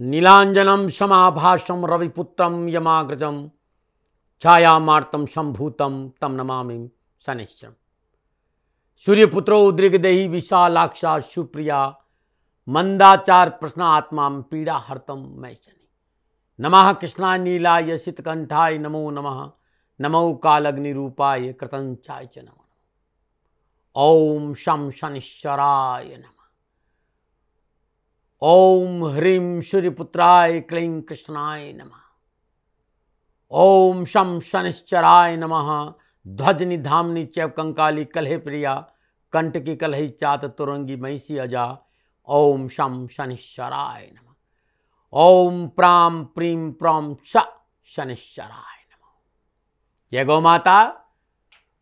नीलांजनम समाभाषम रविपुत्रम यमाग्रजम छायामार्तम संभूतम तम नमामि शनिश्चरम। सूर्यपुत्रो उद्रिगदेहि विशालाक्षा सुप्रिया मंदाचार प्रश्न आत्मा पीड़ा हर्तम मैं शनि। नमः कृष्णाय नीलाय शीतकंठाय नमो नमः। नमो कालग्निरूपाय कृतंचाय च नमो। ओम शं शनिश्चराय नमः। ओम ह्रीं सूर्यपुत्राय क्लीं कृष्णाय नमः। ओम शं शनिश्चराय नमः। ध्वजनि धामनि चैव कंकाली कलहे प्रिया कंटकी कलहि चात तुरंगी महिषी अजा। ओम शं शनिश्चराय नमः। ओम प्रां प्रीं प्रौं श शनिश्चराय नमः। जय गौ माता।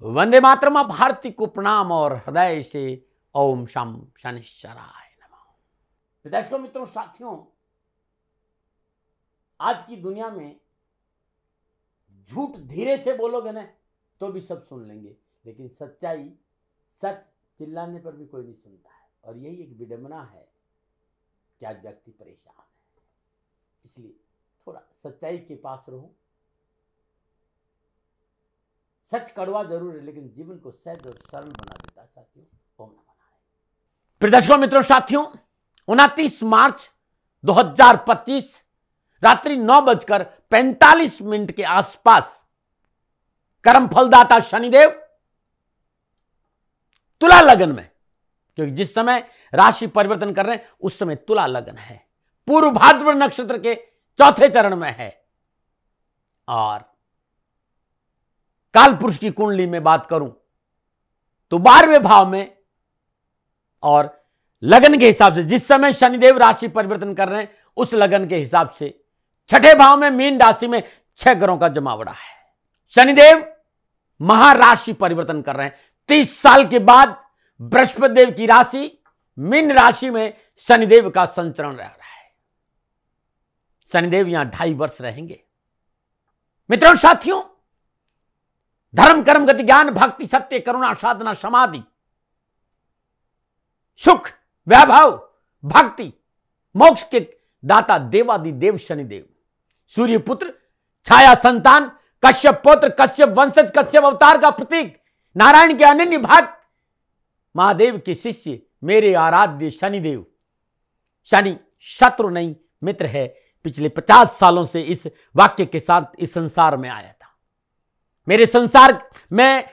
वंदे मातरम। भारती को प्रणाम और हृदय से ओम शं शनिश्चराय नमः। दर्शकों, मित्रों, साथियों, आज की दुनिया में झूठ धीरे से बोलोगे ना तो भी सब सुन लेंगे, लेकिन सच्चाई, सच चिल्लाने पर भी कोई नहीं सुनता है। और यही एक विडंबना है कि आज व्यक्ति परेशान है। इसलिए थोड़ा सच्चाई के पास रहो। सच कड़वा जरूर है, लेकिन जीवन को सहज और सरल बना देता है। साथियों, ओम नमः नारायण। प्रिय दर्शकों, मित्रों, साथियों, 29 मार्च 2025 रात्रि 9:45 के आसपास कर्म फलदाता शनिदेव तुला लगन में, क्योंकि जिस समय राशि परिवर्तन कर रहे हैं उस समय तुला लगन है, पूर्व भाद्रपद नक्षत्र के चौथे चरण में है। और काल पुरुष की कुंडली में बात करूं तो 12वें भाव में, और लगन के हिसाब से जिस समय शनिदेव राशि परिवर्तन कर रहे हैं उस लगन के हिसाब से 6ठे भाव में मीन राशि में 6 ग्रहों का जमावड़ा है। शनिदेव महाराशि परिवर्तन कर रहे हैं। 30 साल के बाद बृहस्पति देव की राशि मीन राशि में शनिदेव का संचरण रह रहा है। शनिदेव यहां 2.5 वर्ष रहेंगे। मित्रों, साथियों, धर्म कर्म गति ज्ञान भक्ति सत्य करुणा साधना समाधि सुख वैभव भक्ति मोक्ष के दाता देवादिदेव शनिदेव, सूर्यपुत्र छाया संतान कश्यप पुत्र कश्यप वंशज कश्यप अवतार का प्रतीक नारायण के अनन्य भक्त महादेव के शिष्य मेरे आराध्य शनिदेव। शनि शत्रु नहीं मित्र है। पिछले 50 सालों से इस वाक्य के साथ इस संसार में आया था। मेरे संसार में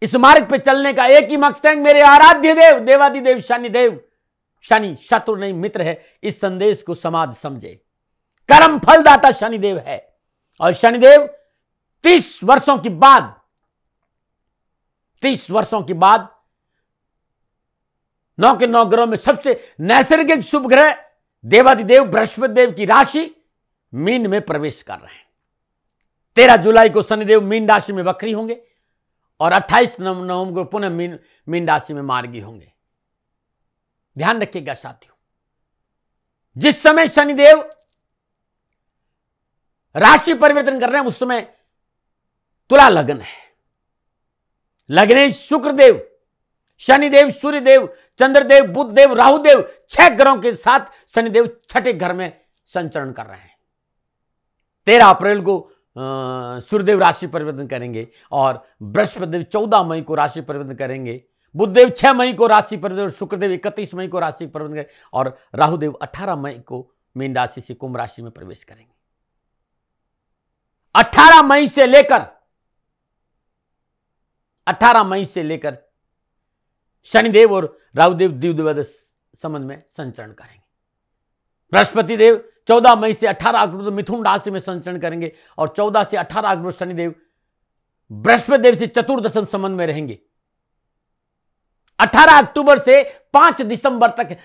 इस मार्ग पे चलने का एक ही मकसद है, मेरे आराध्य देव देवादिदेव शनिदेव। शनि शत्रु नहीं मित्र है। इस संदेश को समाज समझे। कर्म फलदाता शनिदेव है। और शनिदेव 30 वर्षों के बाद 9 के 9 ग्रहों में सबसे नैसर्गिक शुभ ग्रह देवादिदेव बृहस्पति देव की राशि मीन में प्रवेश कर रहे हैं। 13 जुलाई को शनिदेव मीन राशि में वक्री होंगे और 28 नवंबर को पुनः मीन राशि में मार्गी होंगे। ध्यान रखिएगा साथियों, जिस समय शनिदेव राशि परिवर्तन कर रहे हैं उस समय तुला लगन है। लगने शुक्रदेव शनिदेव सूर्यदेव चंद्रदेव बुधदेव राहुदेव 6 ग्रहों के साथ शनिदेव 6ठे घर में संचरण कर रहे हैं। 13 अप्रैल को सूर्यदेव राशि परिवर्तन करेंगे और बृहस्पति देव 14 मई को राशि परिवर्तन करेंगे। बुधदेव 6 मई को राशि परिवर्तन, शुक्रदेव 31 मई को राशि परिवर्तन करेंगे और राहुदेव 18 मई को मीन राशि से कुंभ राशि में प्रवेश करेंगे। 18 मई से लेकर शनिदेव और राहुदेव द्विवेद संबंध में संचरण करेंगे। बृहस्पति देव 14 मई से 18 अक्टूबर मिथुन राशि में संचरण करेंगे और 14 से 18 अक्टूबर शनिदेव बृहस्पति देव से चतुर्दशम संबंध में रहेंगे। 18 अक्टूबर से 5 दिसंबर तक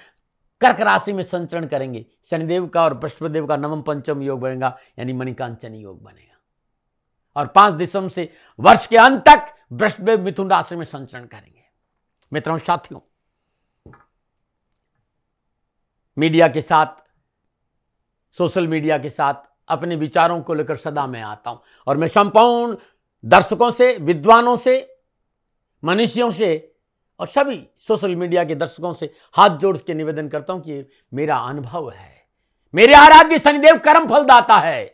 कर्क राशि में संचरण करेंगे। शनिदेव का और बृहस्पति देव का नवम पंचम योग बनेगा, यानी मणिकांचनी योग बनेगा। और 5 दिसंबर से वर्ष के अंत तक बृहस्पति देव मिथुन राशि में संचरण करेंगे। मित्रों, साथियों, मीडिया के साथ, सोशल मीडिया के साथ अपने विचारों को लेकर सदा मैं आता हूं और मैं संपूर्ण दर्शकों से, विद्वानों से, मनुष्यों से और सभी सोशल मीडिया के दर्शकों से हाथ जोड़ के निवेदन करता हूं कि मेरा अनुभव है, मेरे आराध्य शनिदेव कर्म फल दाता है।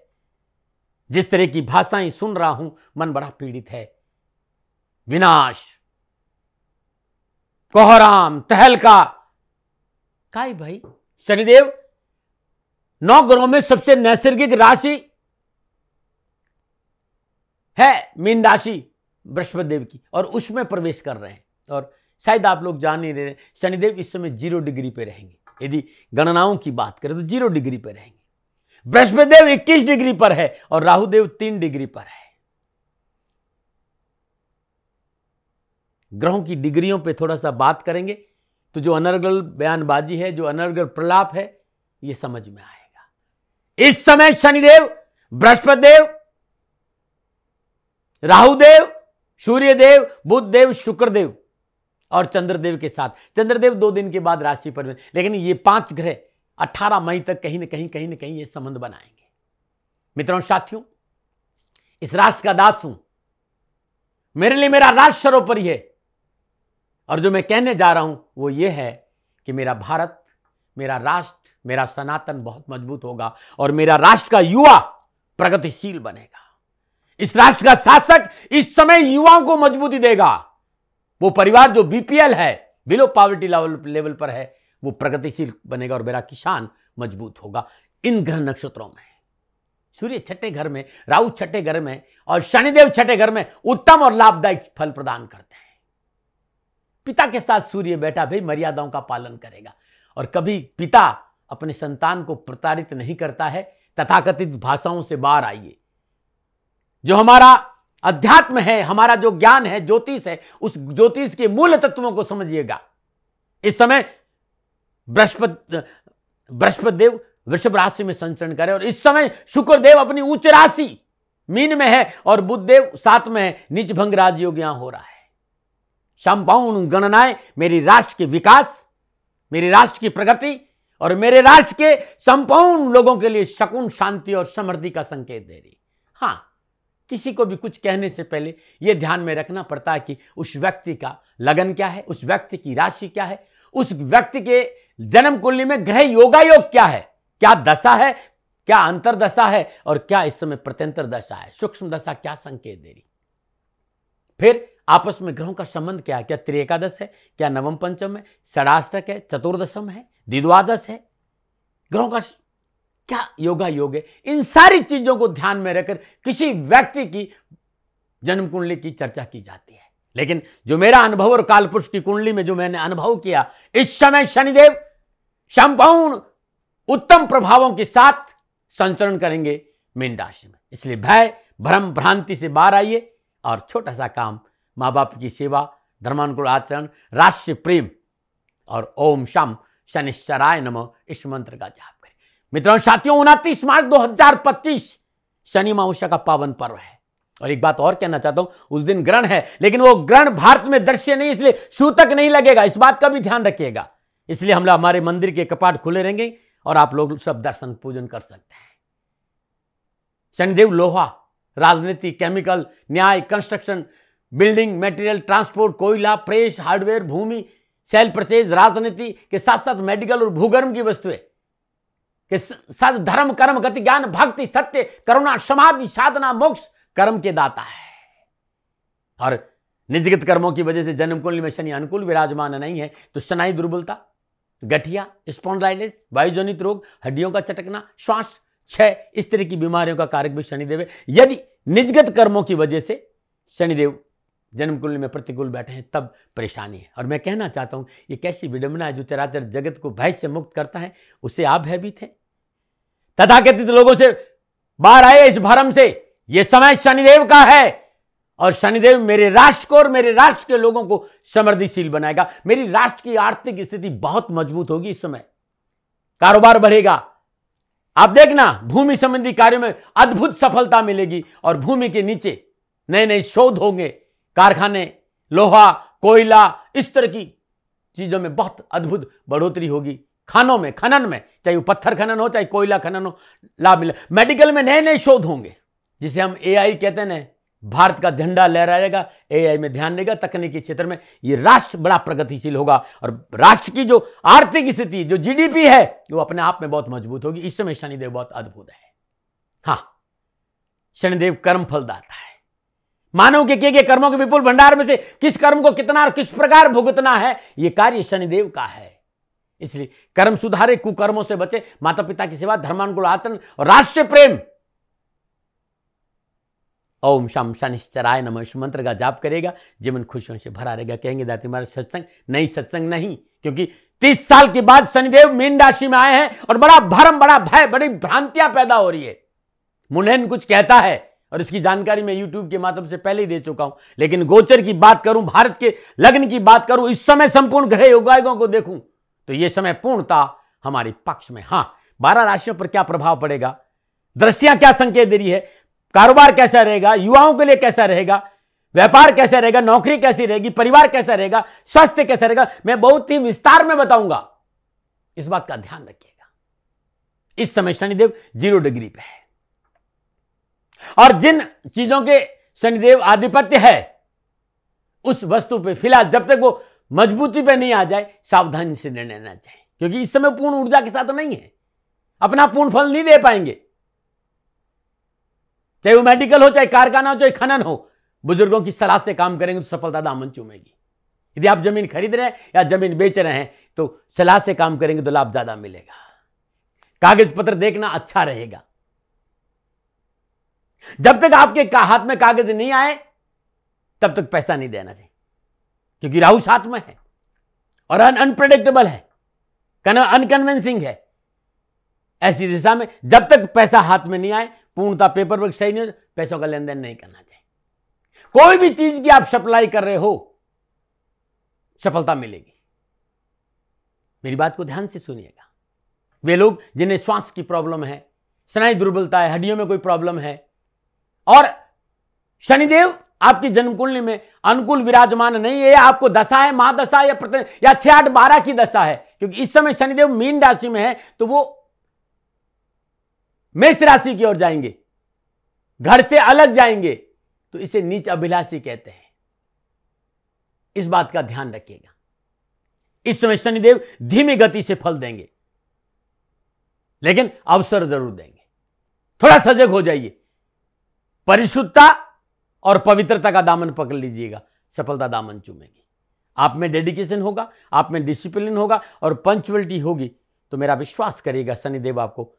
जिस तरह की भाषाएं सुन रहा हूं, मन बड़ा पीड़ित है। विनाश, कोहराम, तहलका, काय भाई? शनिदेव 9 ग्रहों में सबसे नैसर्गिक राशि है मीन राशि बृहस्पति देव की, और उसमें प्रवेश कर रहे हैं। और शायद आप लोग जान नहीं रहे, शनिदेव इस समय 0 डिग्री पे रहेंगे। यदि गणनाओं की बात करें तो 0 डिग्री पे रहेंगे। बृहस्पति देव 21 डिग्री पर है और राहु देव 3 डिग्री पर है। ग्रहों की डिग्रियों पे थोड़ा सा बात करेंगे तो जो अनर्गल बयानबाजी है, जो अनर्गल प्रलाप है, यह समझ में आएगा। इस समय शनिदेव, बृहस्पति देव, राहुदेव, सूर्यदेव, बुध देव, शुक्रदेव और चंद्रदेव के साथ, चंद्रदेव 2 दिन के बाद राशि पर, लेकिन ये 5 ग्रह 18 मई तक कहीं ना कहीं ये संबंध बनाएंगे। मित्रों, साथियों, इस राष्ट्र का दास हूं। मेरे लिए मेरा राष्ट्र सर्वोपरि है। और जो मैं कहने जा रहा हूं वो ये है कि मेरा भारत, मेरा राष्ट्र, मेरा सनातन बहुत मजबूत होगा और मेरा राष्ट्र का युवा प्रगतिशील बनेगा। इस राष्ट्र का शासक इस समय युवाओं को मजबूती देगा। वो परिवार जो बीपीएल है, बिलो पॉवर्टी लेवल पर है, वो प्रगतिशील बनेगा और मेरा किसान मजबूत होगा। इन ग्रह नक्षत्रों में सूर्य 6ठे घर में, राहु 6ठे घर में और शनिदेव 6ठे घर में उत्तम और लाभदायक फल प्रदान करते हैं। पिता के साथ सूर्य बैठा भाई मर्यादाओं का पालन करेगा। और कभी पिता अपने संतान को प्रताड़ित नहीं करता है। तथाकथित भाषाओं से बाहर आइए। जो हमारा अध्यात्म है, हमारा जो ज्ञान है, ज्योतिष है, उस ज्योतिष के मूल तत्वों को समझिएगा। इस समय बृहस्पति देव वृषभ राशि में संचरण करे और इस समय शुक्र देव अपनी उच्च राशि मीन में है और बुध देव 7 में है। नीच भंग राजयोग यहां हो रहा है। संपूर्ण गणनाएं मेरी राष्ट्र के विकास, मेरे राष्ट्र की प्रगति और मेरे राष्ट्र के संपूर्ण लोगों के लिए शकुन, शांति और समृद्धि का संकेत दे रही। हां, किसी को भी कुछ कहने से पहले यह ध्यान में रखना पड़ता है कि उस व्यक्ति का लगन क्या है, उस व्यक्ति की राशि क्या है, उस व्यक्ति के जन्म कुंडली में ग्रह योगायोग क्या है, क्या दशा है, क्या अंतरदशा है और क्या इस समय प्रत्यंतर दशा है, सूक्ष्म दशा क्या संकेत दे रही। फिर आपस में ग्रहों का संबंध क्या है, क्या त्रिएकादश है, क्या नवम पंचम है, षडाष्टक है, चतुर्दशम है, द्विद्वादश है, ग्रहों का क्या योगा योग है। इन सारी चीजों को ध्यान में रखकर किसी व्यक्ति की जन्म कुंडली की चर्चा की जाती है। लेकिन जो मेरा अनुभव और कालपुरुष की कुंडली में जो मैंने अनुभव किया, इस समय शनिदेव संपूर्ण उत्तम प्रभावों के साथ संचरण करेंगे मीन राशि में। इसलिए भय, भ्रम, भ्रांति से बाहर आइए और छोटा सा काम, मां बाप की सेवा, धर्मानुकूल आचरण, राष्ट्रीय प्रेम और ओम शम शनिश्चराय नमः इस मंत्र का जाप करें। मित्रों, साथियों, 29 मार्च 2025 शनि अमावस्या का पावन पर्व है। और एक बात और कहना चाहता हूं, उस दिन ग्रहण है, लेकिन वो ग्रहण भारत में दृश्य नहीं, इसलिए सूतक नहीं लगेगा। इस बात का भी ध्यान रखिएगा। इसलिए हम हमारे मंदिर के कपाट खुले रहेंगे और आप लोग सब दर्शन पूजन कर सकते हैं। शनिदेव लोहा, राजनीति, केमिकल, न्याय, कंस्ट्रक्शन, बिल्डिंग मटेरियल, ट्रांसपोर्ट, कोयला, प्रेस, हार्डवेयर, भूमि, सेल परचेज, राजनीति के साथ साथ मेडिकल और भूगर्भ की वस्तुएं के साथ धर्म, कर्म, गति, ज्ञान, भक्ति, सत्य, करुणा, समाधि, साधना, मोक्ष कर्म के दाता है। और निजगत कर्मों की वजह से जन्म कुंडली में शनि अनुकूल विराजमान नहीं है तो स्नायु दुर्बलता, गठिया, स्पॉन्डिलाइटिस, वायुजनित रोग, हड्डियों का चटकना, श्वास क्षय, इस तरह की बीमारियों का कारक भी शनिदेव है। यदि निजगत कर्मों की वजह से शनिदेव जन्म कुंडली में प्रतिकूल बैठे हैं तब परेशानी है। और मैं कहना चाहता हूं, ये कैसी विडंबना है जो चराचर जगत को भय से मुक्त करता है, उससे आप भयभीत हैं। तथाकथित लोगों से बाहर आए इस भरम से। यह समय शनिदेव का है और शनिदेव मेरे राष्ट्र को और मेरे राष्ट्र के लोगों को समृद्धिशील बनाएगा। मेरी राष्ट्र की आर्थिक स्थिति बहुत मजबूत होगी। इस समय कारोबार बढ़ेगा। आप देखना, भूमि संबंधी कार्यों में अद्भुत सफलता मिलेगी और भूमि के नीचे नए नए शोध होंगे। कारखाने, लोहा, कोयला, इस तरह की चीजों में बहुत अद्भुत बढ़ोतरी होगी। खानों में, खनन में, चाहे वो पत्थर खनन हो चाहे कोयला खनन हो, लाभ मिले। मेडिकल में नए नए शोध होंगे, जिसे हम एआई कहते हैं ना, भारत का झंडा लहराएगा, एआई में ध्यान देगा, तकनीकी क्षेत्र में ये राष्ट्र बड़ा प्रगतिशील होगा और राष्ट्र की जो आर्थिक स्थिति, जो जीडीपी है, वो अपने आप में बहुत मजबूत होगी। इस समय शनिदेव बहुत अद्भुत है। हां, शनिदेव कर्म फलदाता है। मानव के किए गए कर्मों के विपुल भंडार में से किस कर्म को कितना और किस प्रकार भुगतना है, यह कार्य शनिदेव का है। इसलिए कर्म सुधारे, कुकर्मों से बचे, माता पिता की सेवा, धर्मानुकूल आचरण और राष्ट्र प्रेम। ओम शम शनिश्चराय नमः, इस मंत्र का जाप करेगा, जीवन खुशियों से भरा रहेगा। कहेंगे दाती महाराज सत्संग नहीं, सत्संग नहीं, क्योंकि 30 साल के बाद शनिदेव मीन राशि में आए हैं और बड़ा भरम, बड़ा भय, बड़ी भ्रांतियां पैदा हो रही है। मुंडेन कुछ कहता है और इसकी जानकारी मैं यूट्यूब के माध्यम से पहले ही दे चुका हूं, लेकिन गोचर की बात करूं, भारत के लग्न की बात करूं, इस समय संपूर्ण ग्रह योगायोगों को देखूं तो यह समय पूर्णता हमारे पक्ष में। हां, 12 राशियों पर क्या प्रभाव पड़ेगा, दृष्टियां क्या संकेत दे रही है, कारोबार कैसा रहेगा, युवाओं के लिए कैसा रहेगा, व्यापार कैसा रहेगा, नौकरी कैसी रहेगी, परिवार कैसा रहेगा, स्वास्थ्य कैसा रहेगा, मैं बहुत ही विस्तार में बताऊंगा। इस बात का ध्यान रखिएगा। इस समय शनिदेव 0 डिग्री पे है और जिन चीजों के शनिदेव आधिपत्य है उस वस्तु पे फिलहाल जब तक वो मजबूती पे नहीं आ जाए, सावधानी से निर्णय लेना चाहिए, क्योंकि इस समय पूर्ण ऊर्जा के साथ नहीं है, अपना पूर्ण फल नहीं दे पाएंगे। चाहे वो मेडिकल हो, चाहे कारखाना हो, चाहे खनन हो, बुजुर्गों की सलाह से काम करेंगे तो सफलता दामन चूमेगी। यदि आप जमीन खरीद रहे हैं या जमीन बेच रहे हैं तो सलाह से काम करेंगे तो लाभ ज्यादा मिलेगा। कागज पत्र देखना अच्छा रहेगा। जब तक आपके हाथ में कागज नहीं आए तब तक पैसा नहीं देना चाहिए, क्योंकि राहु साथ में है और अनप्रेडिक्टेबल है, अनकन्विंसिंग है। ऐसी दिशा में जब तक पैसा हाथ में नहीं आए, पूर्णता पेपर वर्क सही नहीं हो, पैसों का लेन देन नहीं करना चाहिए। कोई भी चीज की आप सप्लाई कर रहे हो, सफलता मिलेगी। मेरी बात को ध्यान से सुनिएगा। वे लोग जिन्हें श्वास की प्रॉब्लम है, स्नायु दुर्बलता है, हड्डियों में कोई प्रॉब्लम है और शनिदेव आपकी जन्म कुंडली में अनुकूल विराजमान नहीं है, आपको दशा है, महादशा या 6, 8, 12 की दशा है, क्योंकि इस समय शनिदेव मीन राशि में है तो वो मेष राशि की ओर जाएंगे, घर से अलग जाएंगे, तो इसे नीच अभिलाषी कहते हैं। इस बात का ध्यान रखिएगा। इस समय शनिदेव धीमी गति से फल देंगे, लेकिन अवसर जरूर देंगे। थोड़ा सजग हो जाइए, परिशुद्धता और पवित्रता का दामन पकड़ लीजिएगा, सफलता दामन चूमेगी। आप में डेडिकेशन होगा, आप में डिसिप्लिन होगा और पंक्चुअलिटी होगी, तो मेरा विश्वास करिएगा शनिदेव आपको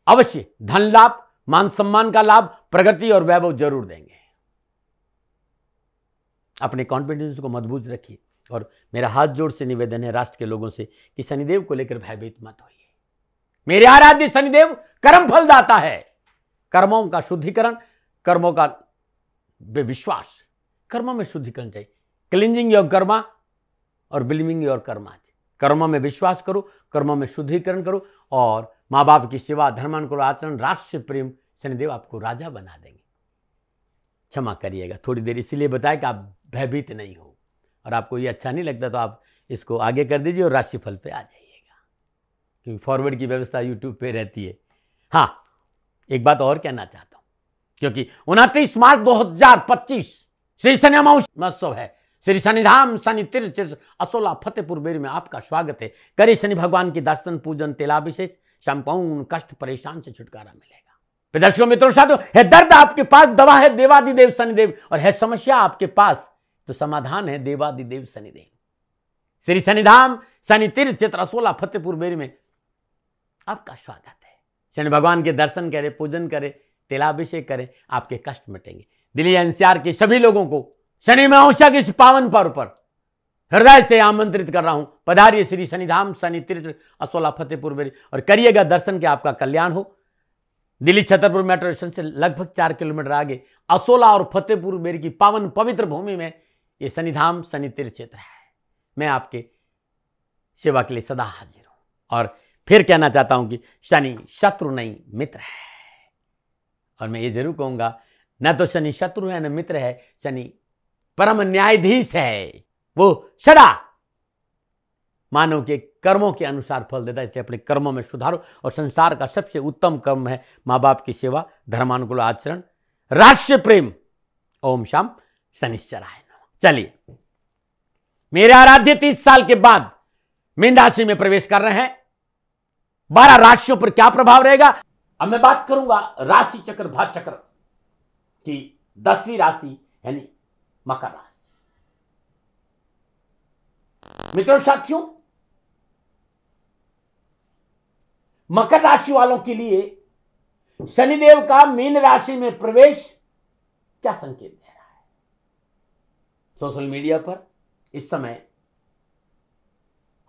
अवश्य धन लाभ, मान सम्मान का लाभ, प्रगति और वैभव जरूर देंगे। अपने कॉन्फिडेंस को मजबूत रखिए और मेरा हाथ जोड़ से निवेदन है राष्ट्र के लोगों से कि शनिदेव को लेकर भयभीत मत होइए। मेरे आराध्य शनिदेव कर्म फलदाता है। कर्मों का शुद्धिकरण, कर्मों का विश्वास, कर्मों में शुद्धिकरण चाहिए। क्लींजिंग योर कर्मा और बिलीविंग योर कर्मा। कर्मों में विश्वास करो, कर्मों में शुद्धिकरण करो और माँ बाप की सेवा, धर्मानुकूल आचरण, राष्ट्र प्रेम, शनिदेव आपको राजा बना देंगे। क्षमा करिएगा, थोड़ी देर इसीलिए बताया कि आप भयभीत नहीं हो, और आपको ये अच्छा नहीं लगता तो आप इसको आगे कर दीजिए और राशिफल पे आ जाइएगा, क्योंकि फॉरवर्ड की व्यवस्था यूट्यूब पे रहती है। हाँ, एक बात और कहना चाहता हूं, क्योंकि 29 मार्च 2025 श्री शनि महोत्सव है। श्री शनिधाम शनि तीर्थ असोला फतेहपुर बेरी में आपका स्वागत है। करे शनि भगवान की दर्शन, पूजन, तेलाभिषेक, संपूर्ण कष्ट परेशान से छुटकारा मिलेगा। दर्शकों मित्रों साथियों, है दर्द आपके पास, दवा है देवादिदेव शनिदेव, और है समस्या आपके पास तो समाधान है देवादिदेव शनिदेव। श्री शनिधाम शनि तीर्थ क्षेत्र असोला फतेहपुर बेरी में आपका स्वागत है। शनि भगवान के दर्शन करें, पूजन करें, तेलाभिषेक करें, आपके कष्ट मिटेंगे। दिल्ली एनसीआर के सभी लोगों को शनि अमावस्या के इस पावन पर्व पर हृदय से आमंत्रित कर रहा हूं, पधारिए श्री शनिधाम शनि तीर्थ असोला फतेहपुर बेरी और करिएगा दर्शन के, आपका कल्याण हो। दिल्ली छतरपुर मेट्रो स्टेशन से लगभग 4 किलोमीटर आगे असोला और फतेहपुर बेरी की पावन पवित्र भूमि में ये शनिधाम शनि तीर्थ क्षेत्र है। मैं आपके सेवा के लिए सदा हाजिर हूं और फिर कहना चाहता हूं कि शनि शत्रु नहीं मित्र है। और मैं ये जरूर कहूंगा, न तो शनि शत्रु है न मित्र है, शनि परम न्यायाधीश है। वो सदा मानव के कर्मों के अनुसार फल देता है, इसलिए अपने कर्मों में सुधारो। और संसार का सबसे उत्तम कर्म है माँ बाप की सेवा, धर्मानुकूल आचरण, राष्ट्र प्रेम ओम शाम शनिश्चराय नमः। चलिए, मेरे आराध्य 30 साल के बाद मीन राशि में प्रवेश कर रहे हैं। 12 राशियों पर क्या प्रभाव रहेगा, अब मैं बात करूंगा राशि चक्र भाचक्र की 10वीं राशि यानी मकर राशि। मित्रों साथियों, मकर राशि वालों के लिए शनिदेव का मीन राशि में प्रवेश क्या संकेत दे रहा है। सोशल मीडिया पर इस समय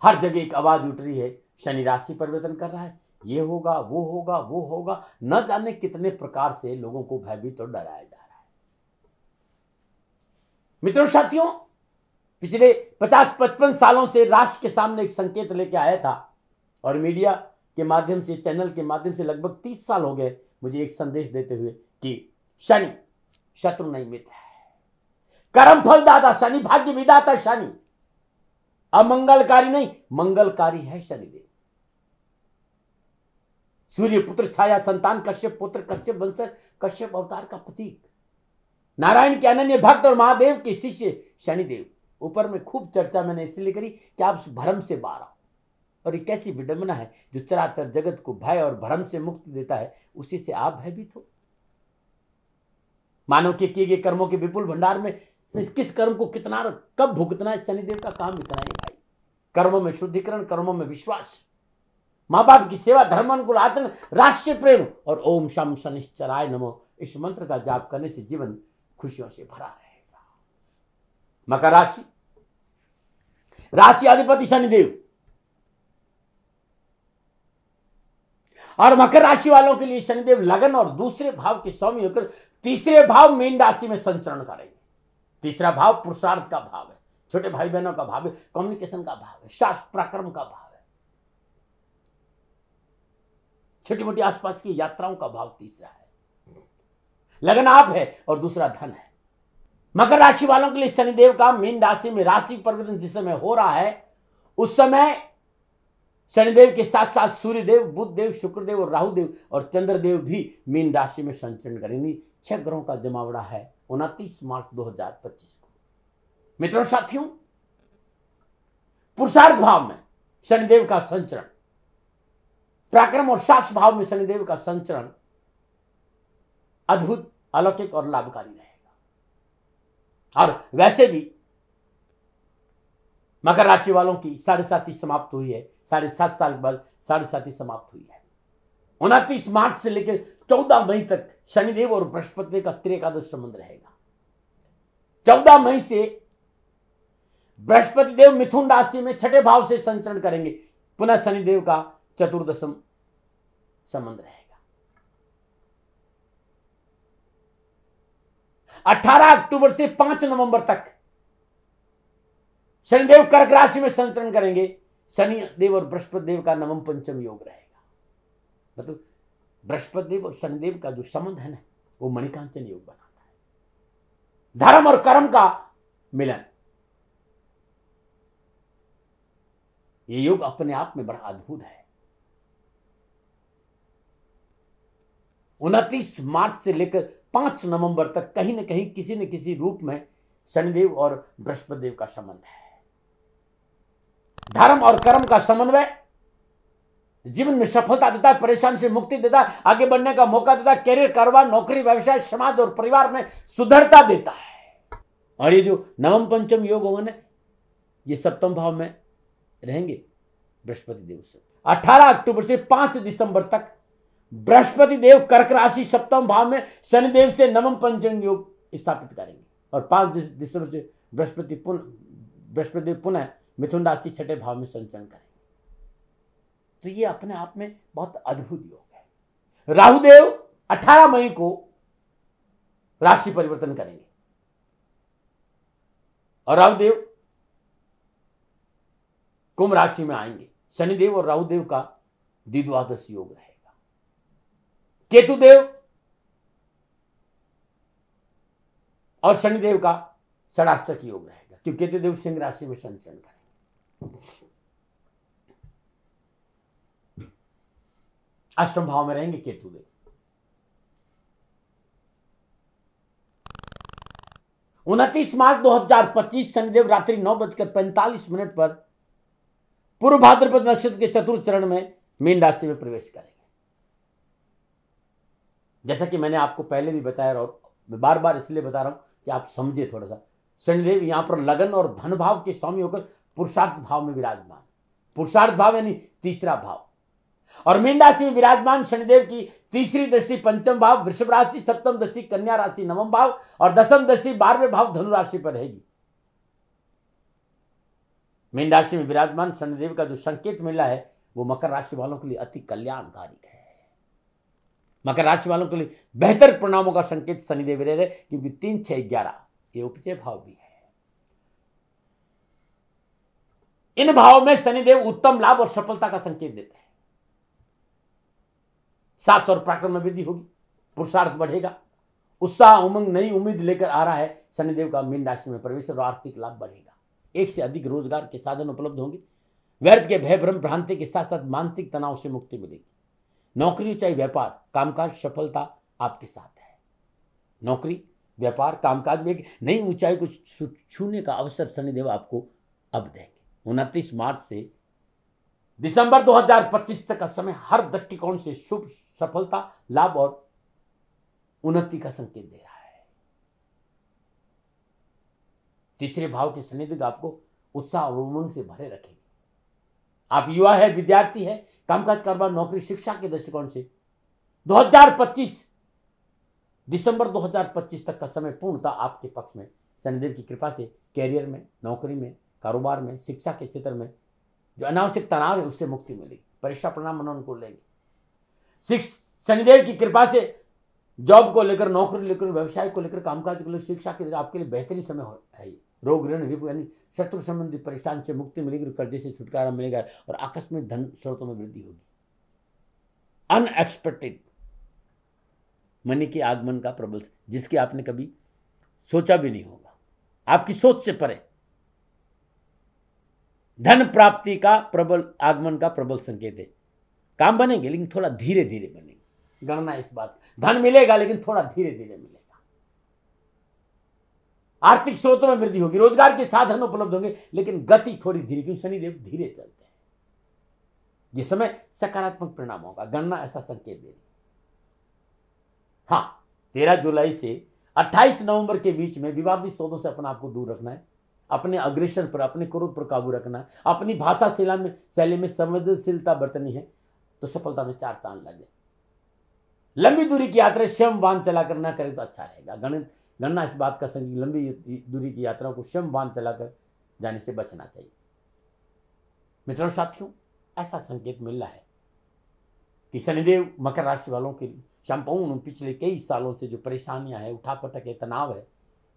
हर जगह एक आवाज उठ रही है, शनि राशि परिवर्तन कर रहा है, ये होगा, वो होगा, वो होगा, न जाने कितने प्रकार से लोगों को भयभीत और डराया जा रहा है। मित्रों साथियों, पिछले 50-55 सालों से राष्ट्र के सामने एक संकेत लेके आया था और मीडिया के माध्यम से, चैनल के माध्यम से लगभग 30 साल हो गए मुझे एक संदेश देते हुए कि शनि शत्रु नहीं मित्र है, कर्म फलदाता शनि, भाग्य विधाता शनि, अमंगलकारी नहीं मंगलकारी है शनिदेव। सूर्य पुत्र छाया संतान, कश्यप पुत्र, कश्यप वंश, कश्यप अवतार का प्रतीक, नारायण के अनन्य भक्त और महादेव के शिष्य शनिदेव। ऊपर में खूब चर्चा मैंने इसलिए करी कि आप भ्रम से बाहर आओ, और एक ऐसी विडंबना है जो चराचर जगत को भय और भ्रम से मुक्ति देता है, उसी से आप भयभीत हो। मानव के किए गए कर्मों के विपुल भंडार में किस कर्म को कितना कब भुगतना है, शनिदेव का काम इतना ही भाई। कर्मों में शुद्धिकरण, कर्मों में विश्वास, मां बाप की सेवा, धर्मानुकूल आचरण, राष्ट्रीय प्रेम और ओम शम शनिश्चराय नमो, इस मंत्र का जाप करने से जीवन खुशियों से भरा रहेगा। मकर राशि, राशि अधिपति शनिदेव, और मकर राशि वालों के लिए शनिदेव लगन और दूसरे भाव के स्वामी होकर तीसरे भाव मीन राशि में संचरण करेंगे। तीसरा भाव पुरुषार्थ का भाव है, छोटे भाई बहनों का भाव है, कम्युनिकेशन का भाव है, शास्त्र पराक्रम का भाव है, छोटी मोटी आसपास की यात्राओं का भाव तीसरा है। लगन आप है और दूसरा धन है। मकर राशि वालों के लिए शनिदेव का मीन राशि में राशि परिवर्तन जिस समय हो रहा है, उस समय शनिदेव के साथ साथ सूर्यदेव, बुधदेव, शुक्रदेव और राहुदेव और चंद्रदेव भी मीन राशि में संचरण करेंगे। 6 ग्रहों का जमावड़ा है 29 मार्च 2025 को। मित्रों साथियों, पुरुषार्थ भाव में शनिदेव का संचरण, पराक्रम और शास्त्र भाव में शनिदेव का संचरण अद्भुत, अलौकिक और लाभकारी रहेगा। और वैसे भी मकर राशि वालों की 7.5 समाप्त हुई है, 7.5 साल के बाद 7.5 समाप्त हुई है। 29 मार्च से लेकर 14 मई तक शनिदेव और बृहस्पति का त्रिएकादश संबंध रहेगा। 14 मई से बृहस्पति देव मिथुन राशि में 6ठे भाव से संचरण करेंगे, पुनः शनिदेव का चतुर्दशम संबंध रहेगा। 18 अक्टूबर से 5 नवंबर तक शनिदेव कर्क राशि में संचरण करेंगे। शनि देव और बृहस्पति देव का नवम पंचम योग रहेगा। मतलब बृहस्पति देव और शनिदेव का जो संबंध है ना, वो मणिकांचन योग बनाता है, धर्म और कर्म का मिलन। ये योग अपने आप में बड़ा अद्भुत है। 29 मार्च से लेकर 5 नवंबर तक कहीं न कहीं किसी न किसी रूप में शनिदेव और बृहस्पति देव का संबंध है। धर्म और कर्म का समन्वय जीवन में सफलता देता है, परेशानी से मुक्ति देता है, आगे बढ़ने का मौका देता है, कैरियर, कारोबार, नौकरी, व्यवसाय, समाज और परिवार में सुदृढ़ता देता है। और ये जो नवम पंचम योग होगा ना, ये सप्तम भाव में रहेंगे बृहस्पति देव से। 18 अक्टूबर से 5 दिसंबर तक बृहस्पति देव कर्क राशि सप्तम भाव में शनिदेव से नवम पंचम योग स्थापित करेंगे, और 5 दिसंबर से बृहस्पति देव पुनः मिथुन राशि 6ठे भाव में संचरण करेंगे। तो ये अपने आप में बहुत अद्भुत योग है। राहुदेव 18 मई को राशि परिवर्तन करेंगे, और राहुदेव कुंभ राशि में आएंगे। शनिदेव और राहुदेव का द्विद्वादश योग रहेगा। केतुदेव और शनिदेव का षडाष्टक योग रहेगा, क्योंकि केतुदेव सिंह राशि में संचरण करेंगे। अष्टम भाव में रहेंगे केतुदेव। 29 मार्च 2025 शनिदेव रात्रि 9:45 पर पूर्व भाद्रपद नक्षत्र के चतुर्थ चरण में मीन राशि में प्रवेश करेंगे। जैसा कि मैंने आपको पहले भी बताया और मैं बार बार इसलिए बता रहा हूं कि आप समझे थोड़ा सा। शनिदेव यहां पर लगन और धन भाव के स्वामी होकर पुरुषार्थ भाव में विराजमान। पुरुषार्थ भाव यानी तीसरा भाव। और मीन राशि में विराजमान शनिदेव की तीसरी दृष्टि पंचम भाव, वृषभ राशि, सप्तम दृष्टि कन्या राशि, नवम भाव और दसम दृष्टि 12वें भाव धनु राशि पर रहेगी। मीन राशि में विराजमान शनिदेव का जो संकेत मिला है वो मकर राशि वालों के लिए अति कल्याणकारी है। मकर राशि वालों के लिए बेहतर परिणामों का संकेत शनिदेव रहे, क्योंकि 3, 6, 11 ये उपजय भाव भी है। इन भावों में शनिदेव उत्तम लाभ और सफलता का संकेत देते हैं। साहस और पराक्रम में वृद्धि होगी, पुरुषार्थ बढ़ेगा, उत्साह उमंग नई उम्मीद लेकर आ रहा है शनिदेव का मीन राशि में प्रवेश और आर्थिक लाभ बढ़ेगा। एक से अधिक रोजगार के साधन उपलब्ध होंगे। व्यर्थ के भय भ्रम भ्रांति के साथ साथ मानसिक तनाव से मुक्ति मिलेगी। नौकरी चाहे व्यापार कामकाज सफलता आपके साथ है। नौकरी व्यापार कामकाज में एक नई ऊंचाई को छूने का अवसर शनिदेव आपको अब देंगे। 29 मार्च से दिसंबर 2025 तक का समय हर दृष्टिकोण से शुभ, सफलता, लाभ और उन्नति का संकेत दे रहा है। तीसरे भाव के शनिदेव आपको उत्साह और उमंग से भरे रखेंगे। आप युवा है, विद्यार्थी है, कामकाज कारोबार नौकरी शिक्षा के दृष्टिकोण से 2025 दिसंबर 2025 तक का समय पूर्णतः आपके पक्ष में। शनिदेव की कृपा से कैरियर में, नौकरी में, कारोबार में, शिक्षा के क्षेत्र में जो अनावश्यक तनाव है उससे मुक्ति मिलेगी। परीक्षा परिणाम अनुकूल लेंगे। शनिदेव की कृपा से जॉब को लेकर, नौकरी लेकर, व्यवसाय को लेकर, कामकाज को लेकर, शिक्षा के लिए आपके लिए बेहतरीन समय है। रोग ऋण रिपु यानी शत्रु संबंधी परेशान से मुक्ति मिलेगी, कर्जे से छुटकारा मिलेगा और आकस्मिक धन स्रोतों में वृद्धि होगी। अनएक्सपेक्टेड मनी के आगमन का प्रबल, जिसके आपने कभी सोचा भी नहीं होगा, आपकी सोच से परे धन प्राप्ति का प्रबल आगमन का प्रबल संकेत है। काम बनेंगे लेकिन थोड़ा धीरे धीरे बनेंगे। गणना इस बात, धन मिलेगा लेकिन थोड़ा धीरे धीरे मिलेगा। आर्थिक स्रोतों में वृद्धि होगी, रोजगार के साधन उपलब्ध होंगे लेकिन गति थोड़ी धीरे, क्योंकि शनिदेव धीरे चलते हैं। जिस समय सकारात्मक परिणाम होगा, गणना ऐसा संकेत दे रही है। हाँ, 13 जुलाई से 28 नवंबर के बीच में विवादित सौदों से अपने आप को दूर रखना है। अपने अग्रेशन पर, अपने क्रोध पर काबू रखना है। अपनी भाषा शैली में संवेदनशीलता बरतनी है तो सफलता में 4 चांद लगे। लंबी दूरी की यात्रा स्वयं वाहन चलाकर ना करें तो अच्छा रहेगा। गणना इस बात का संकेत, लंबी दूरी की यात्राओं को स्वयं वाहन चलाकर जाने से बचना चाहिए। मित्रों साथियों, ऐसा संकेत मिल रहा है कि शनिदेव मकर राशि वालों के लिए संपूर्ण पिछले कई सालों से जो परेशानियां है, उठापटक है, तनाव है,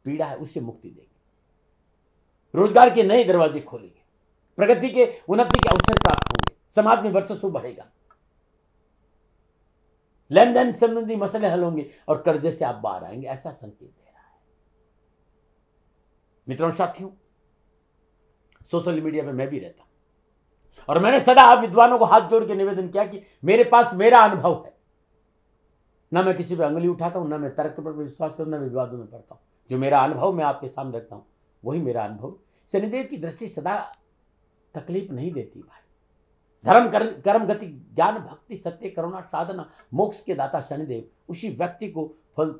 पीड़ा है, उससे मुक्ति देंगे। रोजगार के नए दरवाजे खोलेंगे। प्रगति के, उन्नति के अवसर प्राप्त होंगे। समाज में वर्चस्व बढ़ेगा। लेन देन संबंधी मसले हल होंगे और कर्जे से आप बाहर आएंगे, ऐसा संकेत दे रहा है। मित्रों साथियों, सोशल मीडिया पे मैं भी रहता हूं और मैंने सदा आप विद्वानों को हाथ जोड़ के निवेदन किया कि मेरे पास मेरा अनुभव है। ना मैं किसी पे अंगुली उठाता हूं, ना मैं तर्क पर विश्वास करता हूं, ना विवादों में पड़ता हूं। जो मेरा अनुभव मैं आपके सामने रखता हूं वही मेरा अनुभव। शनिदेव की दृष्टि सदा तकलीफ नहीं देती भाई। धर्म, कर्म, गति, ज्ञान, भक्ति, सत्य, करुणा, साधना, मोक्ष के दाता शनिदेव उसी व्यक्ति को फल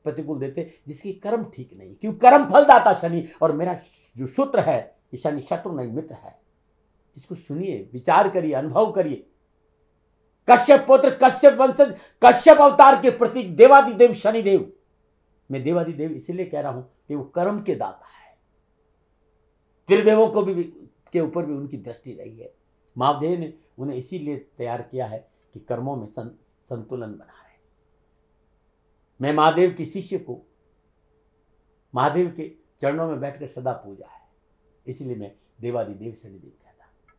प्रतिकूल देते जिसकी कर्म ठीक नहीं। क्यों? कर्म फल दाता शनि। और मेरा जो सूत्र है कि शनि शत्रु नहीं मित्र है। इसको सुनिए, विचार करिए, अनुभव करिए। कश्यप पुत्र, कश्यप वंशज, कश्यप अवतार के प्रतीक देवादिदेव शनिदेव। मैं देवादिदेव इसलिए कह रहा हूं कि वो कर्म के दाता है। त्रिदेवों को भी के ऊपर भी उनकी दृष्टि रही है। महादेव ने उन्हें इसीलिए तैयार किया है कि कर्मों में संतुलन बना रहे। मैं महादेव की शिष्य को महादेव के चरणों में बैठकर सदा पूजा है, इसलिए मैं देवादिदेव शनिदेव कहता हूं।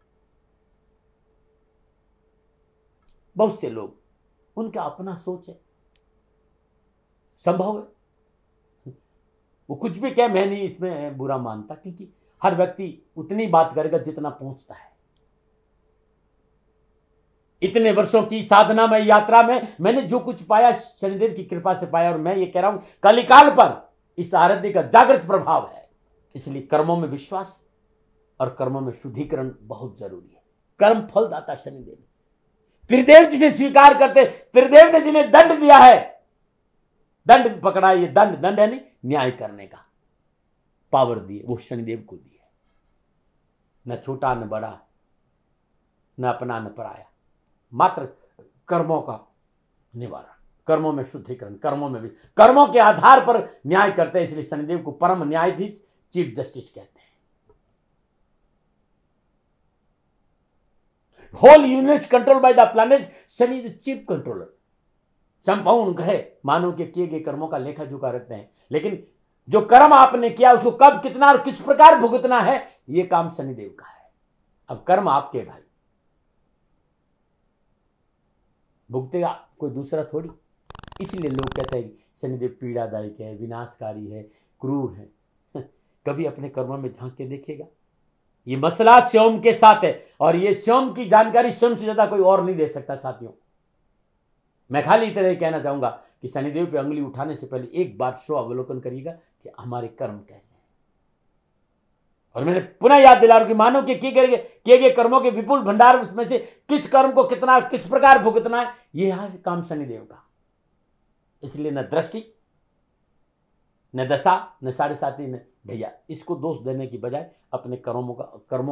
बहुत से लोग, उनका अपना सोच है, संभव है वो कुछ भी कहे, मैं नहीं इसमें बुरा मानता, क्योंकि हर व्यक्ति उतनी बात करेगा जितना पहुंचता है। इतने वर्षों की साधना में, यात्रा में मैंने जो कुछ पाया शनिदेव की कृपा से पाया। और मैं ये कह रहा हूं कलिकाल पर इस आराध्य का जागृत प्रभाव है। इसलिए कर्मों में विश्वास और कर्मों में शुद्धिकरण बहुत जरूरी है। कर्म फलदाता शनिदेव, त्रिदेव जिसे स्वीकार करते, त्रिदेव ने जिन्हें दंड दिया है, दंड पकड़ा, ये दंड है नहीं, न्याय करने का पावर दिए, वो शनिदेव को दिए। न छोटा न बड़ा, न अपना न पराया, मात्र कर्मों का निवारण, कर्मों में शुद्धिकरण, कर्मों में भी कर्मों के आधार पर न्याय करते हैं। इसलिए शनिदेव को परम न्यायाधीश, चीफ जस्टिस कहते हैं। Whole universe control by the planet, Shani is chief controller. संपूर्ण ग्रह मानव के किए गए कर्मों का लेखा जोखा रखते हैं, लेकिन जो कर्म आपने किया उसको कब, कितना और किस प्रकार भुगतना है, यह काम शनिदेव का है। अब कर्म आपके भाई, भुगतेगा कोई दूसरा थोड़ी। इसलिए लोग कहते हैं शनिदेव पीड़ादायक है, विनाशकारी है, क्रूर है। कभी अपने कर्मों में झांक के देखिएगा। ये मसला स्वयं के साथ है, और ये स्वयं की जानकारी स्वयं से ज्यादा कोई और नहीं दे सकता साथियों। मैं खाली इतना ही कहना चाहूंगा कि शनिदेव पे उंगली उठाने से पहले एक बार स्व अवलोकन करिएगा कि हमारे कर्म कैसे हैं। और मैंने पुनः याद दिला रहा हूं कि मानव के किए गए कर्मों के विपुल भंडार में से किस कर्म को कितना किस प्रकार भुगतना है, यह है काम शनिदेव का। इसलिए न दृष्टि, न दशा, न 7.5, न ढैया, इसको दोष देने की बजाय अपने कर्मों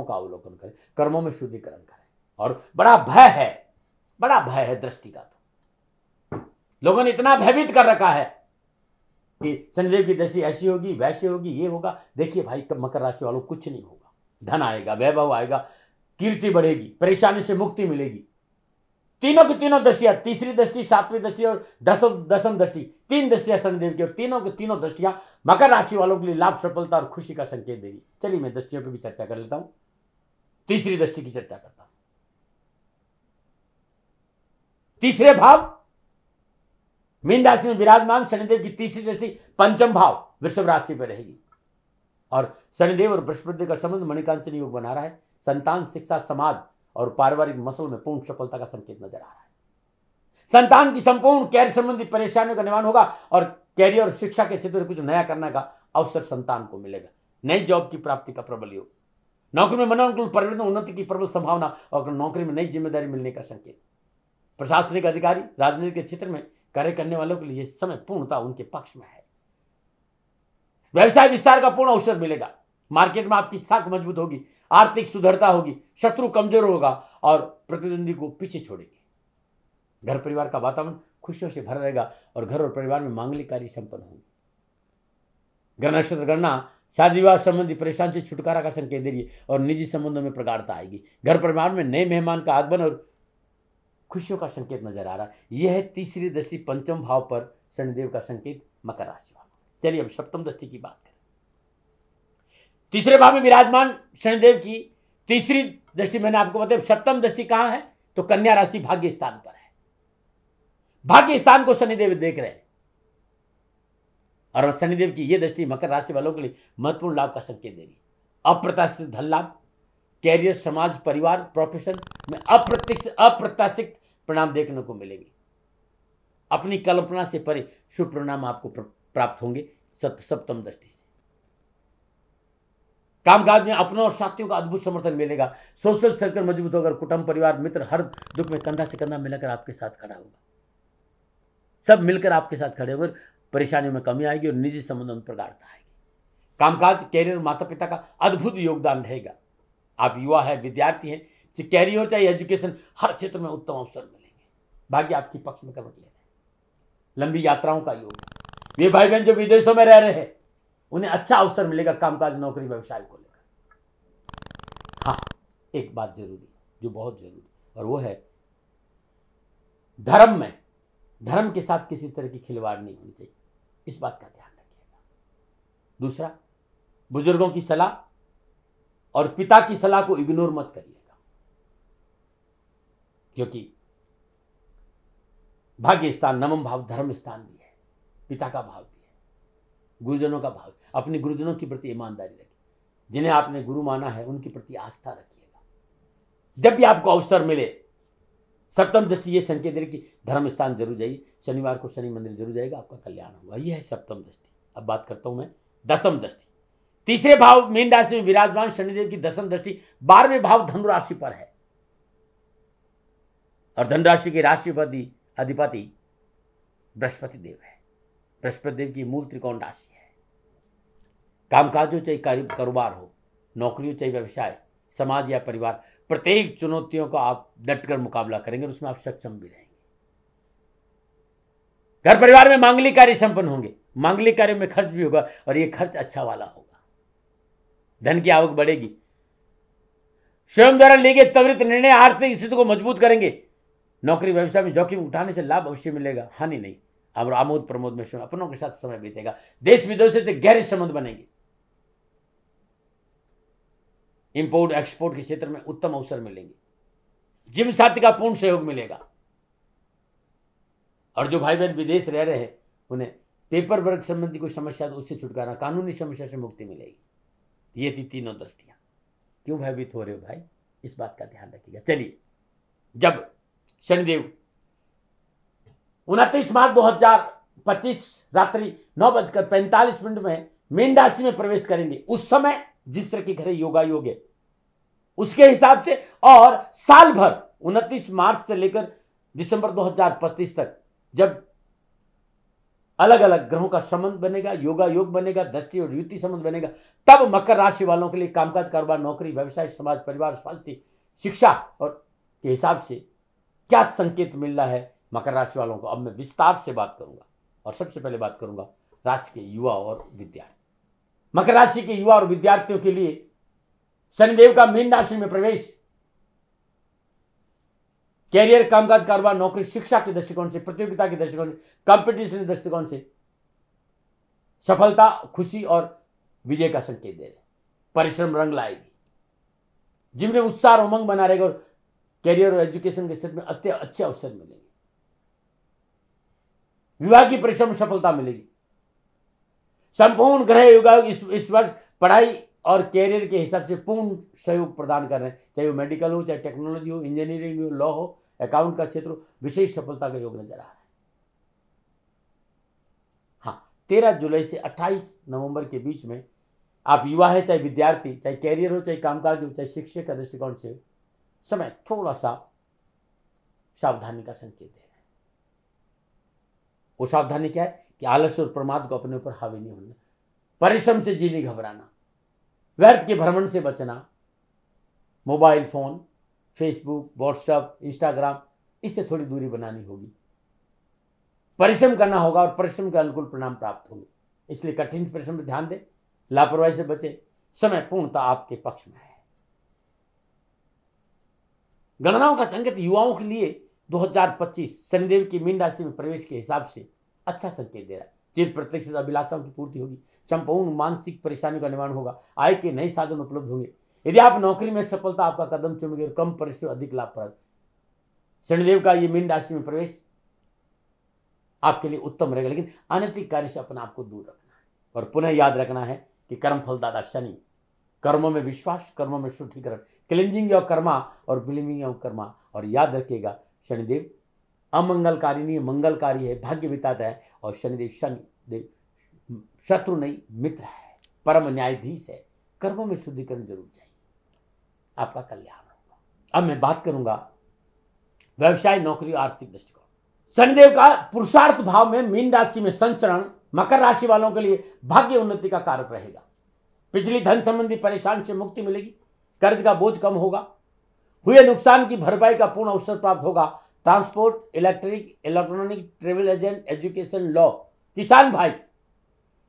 का अवलोकन करें, कर्मों में शुद्धिकरण करें। और बड़ा भय है दृष्टि का। तो लोगों ने इतना भयभीत कर रखा है कि शनिदेव की दृष्टि ऐसी होगी, वैसी होगी, ये होगा। देखिए भाई, मकर राशि वालों कुछ नहीं होगा। धन आएगा, वैभव आएगा, कीर्ति बढ़ेगी, परेशानी से मुक्ति मिलेगी। तीनों की तीनों दृष्टियां, तीसरी दृष्टि, सातवीं दृष्टि और दसम दृष्टि, 3 दृष्टियां शनिदेव की, और तीनों की तीनों दृष्टियां मकर राशि वालों के लिए लाभ, सफलता और खुशी का संकेत देगी। चलिए मैं दृष्टियों पर भी चर्चा कर लेता हूं। तीसरी दृष्टि की चर्चा करता हूं। तीसरे भाव मीन राशि में विराजमान शनिदेव की तीसरी दृष्टि पंचम भाव वृषभ राशि पर रहेगी। और शनिदेव और बृहस्पति का संबंध मणिकांचन योग बना रहा है। संतान, शिक्षा, समाज और पारिवारिक मसलों में पूर्ण सफलता का संकेत नजर आ रहा है। संतान की संपूर्ण कैरियर संबंधी परेशानियों का निवारण होगा, और कैरियर और शिक्षा के क्षेत्र में कुछ नया करने का अवसर संतान को मिलेगा। नई जॉब की प्राप्ति का प्रबल योग, नौकरी में मनोनुकूल परिवर्तन, उन्नति की प्रबल संभावना, और नौकरी में नई जिम्मेदारी मिलने का संकेत। प्रशासनिक अधिकारी, राजनीति के क्षेत्र में कार्य करने वालों के लिए समय पूर्णता उनके पक्ष में है। व्यवसाय विस्तार का पूर्ण अवसर मिलेगा। मार्केट में आपकी साख मजबूत होगी, आर्थिक सुदृढ़ता होगी, शत्रु कमजोर होगा और प्रतिद्वंदी को पीछे छोड़ेगी। घर परिवार का वातावरण खुशियों से भरा रहेगा, और घर और परिवार में मांगलिक कार्य संपन्न होंगे। ग्रह नक्षत्र गणना शादी विवाह संबंधी परेशानी से छुटकारा का संकेत दे रही है, और निजी संबंधों में प्रगाढ़ता आएगी। घर परिवार में नए मेहमान का आगमन और खुशियों का संकेत नजर आ रहा है। यह है तीसरी दृष्टि पंचम भाव पर शनिदेव का संकेत मकर राशि वालों। चलिए अब सप्तम दृष्टि की बात करें। तीसरे भाव में विराजमान शनिदेव की तीसरी दृष्टि मैंने आपको बताया। सप्तम दृष्टि कहां है, तो कन्या राशि भाग्य स्थान पर है। भाग्य स्थान को शनिदेव देख रहे हैं, और शनिदेव की यह दृष्टि मकर राशि वालों के लिए महत्वपूर्ण लाभ का संकेत दे रही है। अप्रत्याशित धन लाभ, कैरियर, समाज, परिवार, प्रोफेशन में अप्रत्याशित परिणाम देखने को मिलेंगे। अपनी कल्पना से परे शुभ परिणाम आपको प्राप्त होंगे सप्तम दृष्टि से। कामकाज में अपनों और साथियों का अद्भुत समर्थन मिलेगा। सोशल सर्कल मजबूत होगा, कुटुंब, परिवार, मित्र हर दुख में कंधा से कंधा मिलाकर आपके साथ खड़ा होगा। सब मिलकर आपके साथ खड़े होकर परेशानियों में कमी आएगी और निजी संबंधों में प्रगाढ़ता आएगी। कामकाज, कैरियर, माता पिता का अद्भुत योगदान रहेगा। आप युवा है, विद्यार्थी हैं, चाहे कैरियर चाहे एजुकेशन, हर क्षेत्र में उत्तम अवसर मिलेंगे। भाग्य आपके पक्ष में करवट ले रहे हैं। लंबी यात्राओं का योग, वे भाई बहन जो विदेशों में रह रहे हैं उन्हें अच्छा अवसर मिलेगा कामकाज, नौकरी, व्यवसाय को लेकर। हाँ, एक बात जरूरी जो बहुत जरूरी, और वो है धर्म में, धर्म के साथ किसी तरह की खिलवाड़ नहीं होनी चाहिए। इस बात का ध्यान रखिएगा। दूसरा, बुजुर्गों की सलाह और पिता की सलाह को इग्नोर मत करिएगा, क्योंकि भाग्य स्थान नवम भाव धर्म स्थान भी है, पिता का भाव भी है, गुरुजनों का भाव। अपने गुरुजनों के प्रति ईमानदारी रखिए। जिन्हें आपने गुरु माना है उनके प्रति आस्था रखिएगा। जब भी आपको अवसर मिले, सप्तम दृष्टि ये संकेत दे कि धर्म स्थान जरूर जाइए। शनिवार को शनि मंदिर जरूर जाइएगा, आपका कल्याण होगा। यह है सप्तम दृष्टि। अब बात करता हूं मैं दसम दृष्टि। तीसरे भाव मीन राशि में विराजमान शनिदेव की दसम दृष्टि 12वें भाव धनु राशि पर है और धनु राशि के राशिपति अधिपति बृहस्पति देव है। बृहस्पति देव की मूल त्रिकोण राशि है। कामकाज हो चाहे कारोबार हो, नौकरी हो चाहे व्यवसाय, समाज या परिवार, प्रत्येक चुनौतियों का आप डटकर मुकाबला करेंगे और उसमें आप सक्षम भी रहेंगे। घर परिवार में मांगलिक कार्य संपन्न होंगे, मांगलिक कार्य में खर्च भी होगा और यह खर्च अच्छा वाला होगा। धन की आवक बढ़ेगी। स्वयं द्वारा लिए गए त्वरित निर्णय आर्थिक स्थिति को मजबूत करेंगे। नौकरी व्यवसाय में जोखिम उठाने से लाभ अवश्य मिलेगा, हानि नहीं। अब आमोद प्रमोद में समय अपनों के साथ समय बीतेगा। देश विदेशों से गहरे संबंध बनेंगे। इंपोर्ट एक्सपोर्ट के क्षेत्र में उत्तम अवसर मिलेंगे। जिम साथी का पूर्ण सहयोग मिलेगा और जो भाई बहन विदेश रह रहे हैं उन्हें पेपर वर्क संबंधी कोई समस्या तो उससे छुटकारा, कानूनी समस्या से मुक्ति मिलेगी। ये थी तीनों दृष्टियां। क्यों भयभीत हो रहे हो भाई, इस बात का ध्यान रखिएगा। चलिए, जब शनिदेव 29 मार्च 2025 रात्रि 9:45 में मीन राशि में प्रवेश करेंगे, उस समय जिस तरह के घरे योगा योग है उसके हिसाब से, और साल भर 29 मार्च से लेकर दिसंबर 2025 तक जब अलग अलग ग्रहों का संबंध बनेगा, योगा योग बनेगा, दृष्टि और युति संबंध बनेगा, तब मकर राशि वालों के लिए कामकाज, कारोबार, नौकरी, व्यवसाय, समाज, परिवार, स्वास्थ्य, शिक्षा और के हिसाब से क्या संकेत मिल रहा है मकर राशि वालों को, अब मैं विस्तार से बात करूंगा। और सबसे पहले बात करूंगा राष्ट्र के युवा और विद्यार्थी। मकर राशि के युवा और विद्यार्थियों के लिए शनिदेव का मीन राशि में प्रवेश कैरियर, कामकाज, कारोबार, नौकरी, शिक्षा के दृष्टिकोण से, प्रतियोगिता के दृष्टिकोण से, कंपटीशन के दृष्टिकोण से सफलता, खुशी और विजय का संकेत दे रहे। परिश्रम रंग लाएगी। जिनमें उत्साह और उमंग बना रहेगा और कैरियर और एजुकेशन के क्षेत्र में अच्छे अवसर मिलेंगे। विवाह की परीक्षा में सफलता मिलेगी। संपूर्ण ग्रह योगायोग इस वर्ष पढ़ाई और कैरियर के हिसाब से पूर्ण सहयोग प्रदान कर रहे हैं, चाहे वो मेडिकल हो, चाहे टेक्नोलॉजी हो, इंजीनियरिंग हो, लॉ हो, अकाउंट का क्षेत्र हो, विशेष सफलता का योग नजर आ रहा है। हाँ, 13 जुलाई से 28 नवंबर के बीच में आप युवा है, चाहे विद्यार्थी, चाहे कैरियर हो, चाहे कामकाज हो, चाहे शिक्षक का दृष्टिकोण से समय थोड़ा सा सावधानी का संकेत दे रहे हैं। वो सावधानी क्या है कि आलस्य और प्रमाद को अपने ऊपर हावी नहीं होना, परिश्रम से जी नहीं घबराना, व्यर्थ के भ्रमण से बचना, mobile phone, Facebook, WhatsApp, Instagram, इससे थोड़ी दूरी बनानी होगी। परिश्रम करना होगा और परिश्रम के अनुकूल परिणाम प्राप्त होंगे। इसलिए कठिन परिश्रम पर ध्यान दें, लापरवाही से बचें। समय पूर्णतः आपके पक्ष में है। गणनाओं का संकेत युवाओं के लिए 2025 शनिदेव की मीन राशि में प्रवेश के हिसाब से अच्छा संकेत दे रहा है। चिर प्रतीक्षित अभिलाषाओं की पूर्ति होगी। संपूर्ण मानसिक परेशानियों का निवारण होगा। आय के नए साधन उपलब्ध होंगे। यदि आप नौकरी में सफलता आपका कदम चूमेंगे और कम परिश्रम अधिक लाभप्रद। शनिदेव का ये मीन राशि में प्रवेश आपके लिए उत्तम रहेगा, लेकिन अनैतिक कार्य से अपने आप को दूर रखना है। और पुनः याद रखना है कि कर्म फलदाता शनि, कर्मों में विश्वास, कर्मों में शुद्धिकरण, क्लिंजिंग और कर्मा और बिलीविंग और कर्मा। और याद रखिएगा, शनिदेव अमंगलकारी नहीं, मंगलकारी है, भाग्य बिताता है। और शनिदेव शत्रु नहीं मित्र है, परम न्यायाधीश है। कर्मों में शुद्धिकरण जरूर चाहिए, आपका कल्याण होगा। अब मैं बात करूंगा व्यवसाय, नौकरी, आर्थिक दृष्टिकोण। शनिदेव का पुरुषार्थ भाव में मीन राशि में संचरण मकर राशि वालों के लिए भाग्य उन्नति का कारक रहेगा। पिछली धन संबंधी परेशानी से मुक्ति मिलेगी। कर्ज का बोझ कम होगा। हुए नुकसान की भरपाई का पूर्ण अवसर प्राप्त होगा। Transport, electronic, travel agent, education, law, किसान भाई,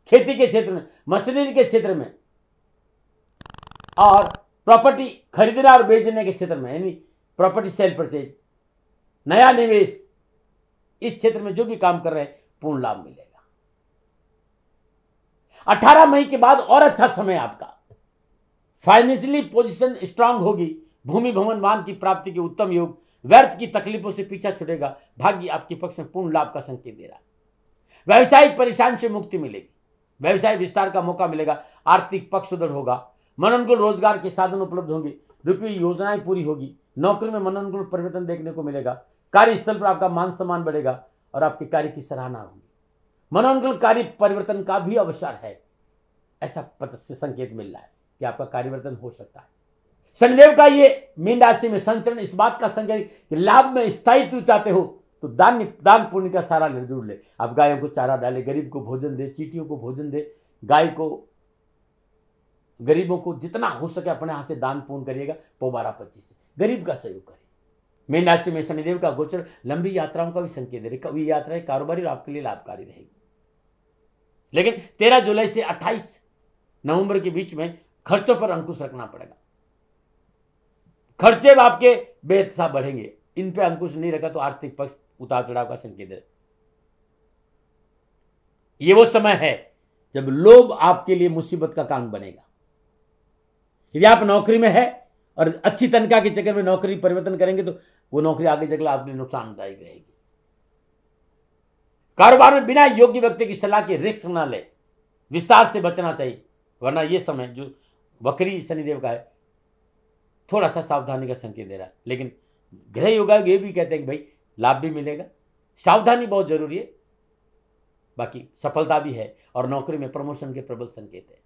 खेती के क्षेत्र में, मशीनरी के क्षेत्र में और प्रॉपर्टी खरीदना और बेचने के क्षेत्र में, यानी प्रॉपर्टी सेल परचेज, नया निवेश, इस क्षेत्र में जो भी काम कर रहे हैं पूर्ण लाभ मिलेगा। 18 मई के बाद और अच्छा समय आपका। फाइनेंशियली पोजीशन स्ट्रांग होगी। भूमि भवन वाहन की प्राप्ति के उत्तम योग। व्यर्थ की तकलीफों से पीछा छूटेगा। भाग्य आपके पक्ष में पूर्ण लाभ का संकेत दे रहा है। व्यवसायिक परेशानी से मुक्ति मिलेगी। व्यवसाय विस्तार का मौका मिलेगा। आर्थिक पक्ष सुदृढ़ होगा। मनोनुकूल रोजगार के साधन उपलब्ध होंगे। रुपये योजनाएं पूरी होगी। नौकरी में मनोनुकूल परिवर्तन देखने को मिलेगा। कार्यस्थल पर आपका मान सम्मान बढ़ेगा और आपके कार्य की सराहना होगी। मनोनुकूलकारी परिवर्तन का भी अवसर है, ऐसा पद से संकेत मिल रहा है कि आपका कार्यवर्तन हो सकता है। शनिदेव का ये मीन राशि में संचरण इस बात का संकेत कि लाभ में स्थायित्व चाहते हो तो दान पुण्य का सारा जरूर ले। आप गायों को चारा डाले, गरीब को भोजन दे, चींटियों को भोजन दे, गाय को, गरीबों को जितना हो सके अपने हाथ से दान पुण्य करिएगा। पोबारा 25 से गरीब का सहयोग करिए। मीन राशि में शनिदेव का गोचर लंबी यात्राओं का भी संकेत दे रहे। कभी यात्राएं कारोबारी आपके लिए लाभकारी रहेगी। लेकिन 13 जुलाई से 28 नवंबर के बीच में खर्चों पर अंकुश रखना पड़ेगा। खर्चे आपके बेतसा बढ़ेंगे, इन पे अंकुश नहीं रखा तो आर्थिक पक्ष उतार चढ़ाव का संकेत है। ये वो समय है जब लोभ आपके लिए मुसीबत का कारण बनेगा। यदि आप नौकरी में है और अच्छी तनख्वाह के चक्कर में नौकरी परिवर्तन करेंगे तो वो नौकरी आगे चलकर आपके लिए नुकसानदायक रहेगी। कारोबार में बिना योग्य व्यक्ति की सलाह के रिस्क ना ले, विस्तार से बचना चाहिए, वरना यह समय जो वक्री शनिदेव का है थोड़ा सा सावधानी का संकेत दे रहा है। लेकिन ग्रह योगायोग ये भी कहते हैं कि भाई लाभ भी मिलेगा, सावधानी बहुत जरूरी है, बाकी सफलता भी है और नौकरी में प्रमोशन के प्रबल संकेत है।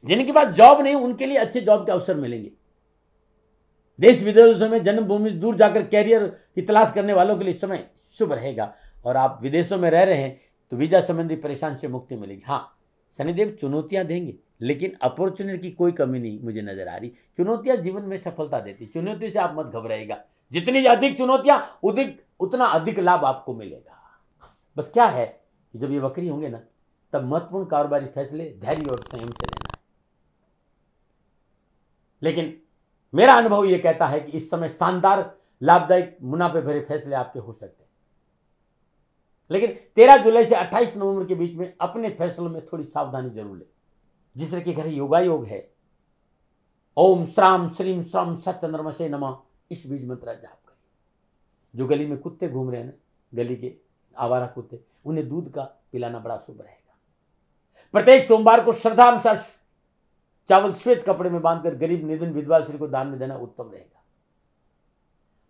जिनके पास जॉब नहीं उनके लिए अच्छे जॉब के अवसर मिलेंगे। देश विदेशों में जन्मभूमि दूर जाकर कैरियर की तलाश करने वालों के लिए समय शुभ रहेगा। और आप विदेशों में रह रहे हैं तो वीजा संबंधी परेशानी से मुक्ति मिलेगी। हाँ, शनिदेव चुनौतियां देंगे लेकिन अपॉर्चुनिटी की कोई कमी नहीं मुझे नजर आ रही। चुनौतियां जीवन में सफलता देती, चुनौतियों से आप मत घबराइएगा। जितनी अधिक चुनौतियां उतना अधिक लाभ आपको मिलेगा। बस क्या है कि जब ये वक्री होंगे ना तब महत्वपूर्ण कारोबारी फैसले धैर्य और संयम से लेना है। लेकिन मेरा अनुभव यह कहता है कि इस समय शानदार लाभदायक मुनाफे भरे फैसले आपके हो सकते हैं। लेकिन 13 जुलाई से 28 नवंबर के बीच में अपने फैसलों में थोड़ी सावधानी जरूर ले। जिस तरह के घर योगायोग है, ओम श्राम श्रीम श्रम सच्चंद्रमसे नमः, इस बीज मंत्र जाप करिए। जो गली में कुत्ते घूम रहे हैं ना, गली के आवारा कुत्ते, उन्हें दूध का पिलाना बड़ा शुभ रहेगा। प्रत्येक सोमवार को श्रद्धानुसार चावल श्वेत कपड़े में बांधकर गरीब निधन विधवा स्त्री को दान में देना उत्तम रहेगा।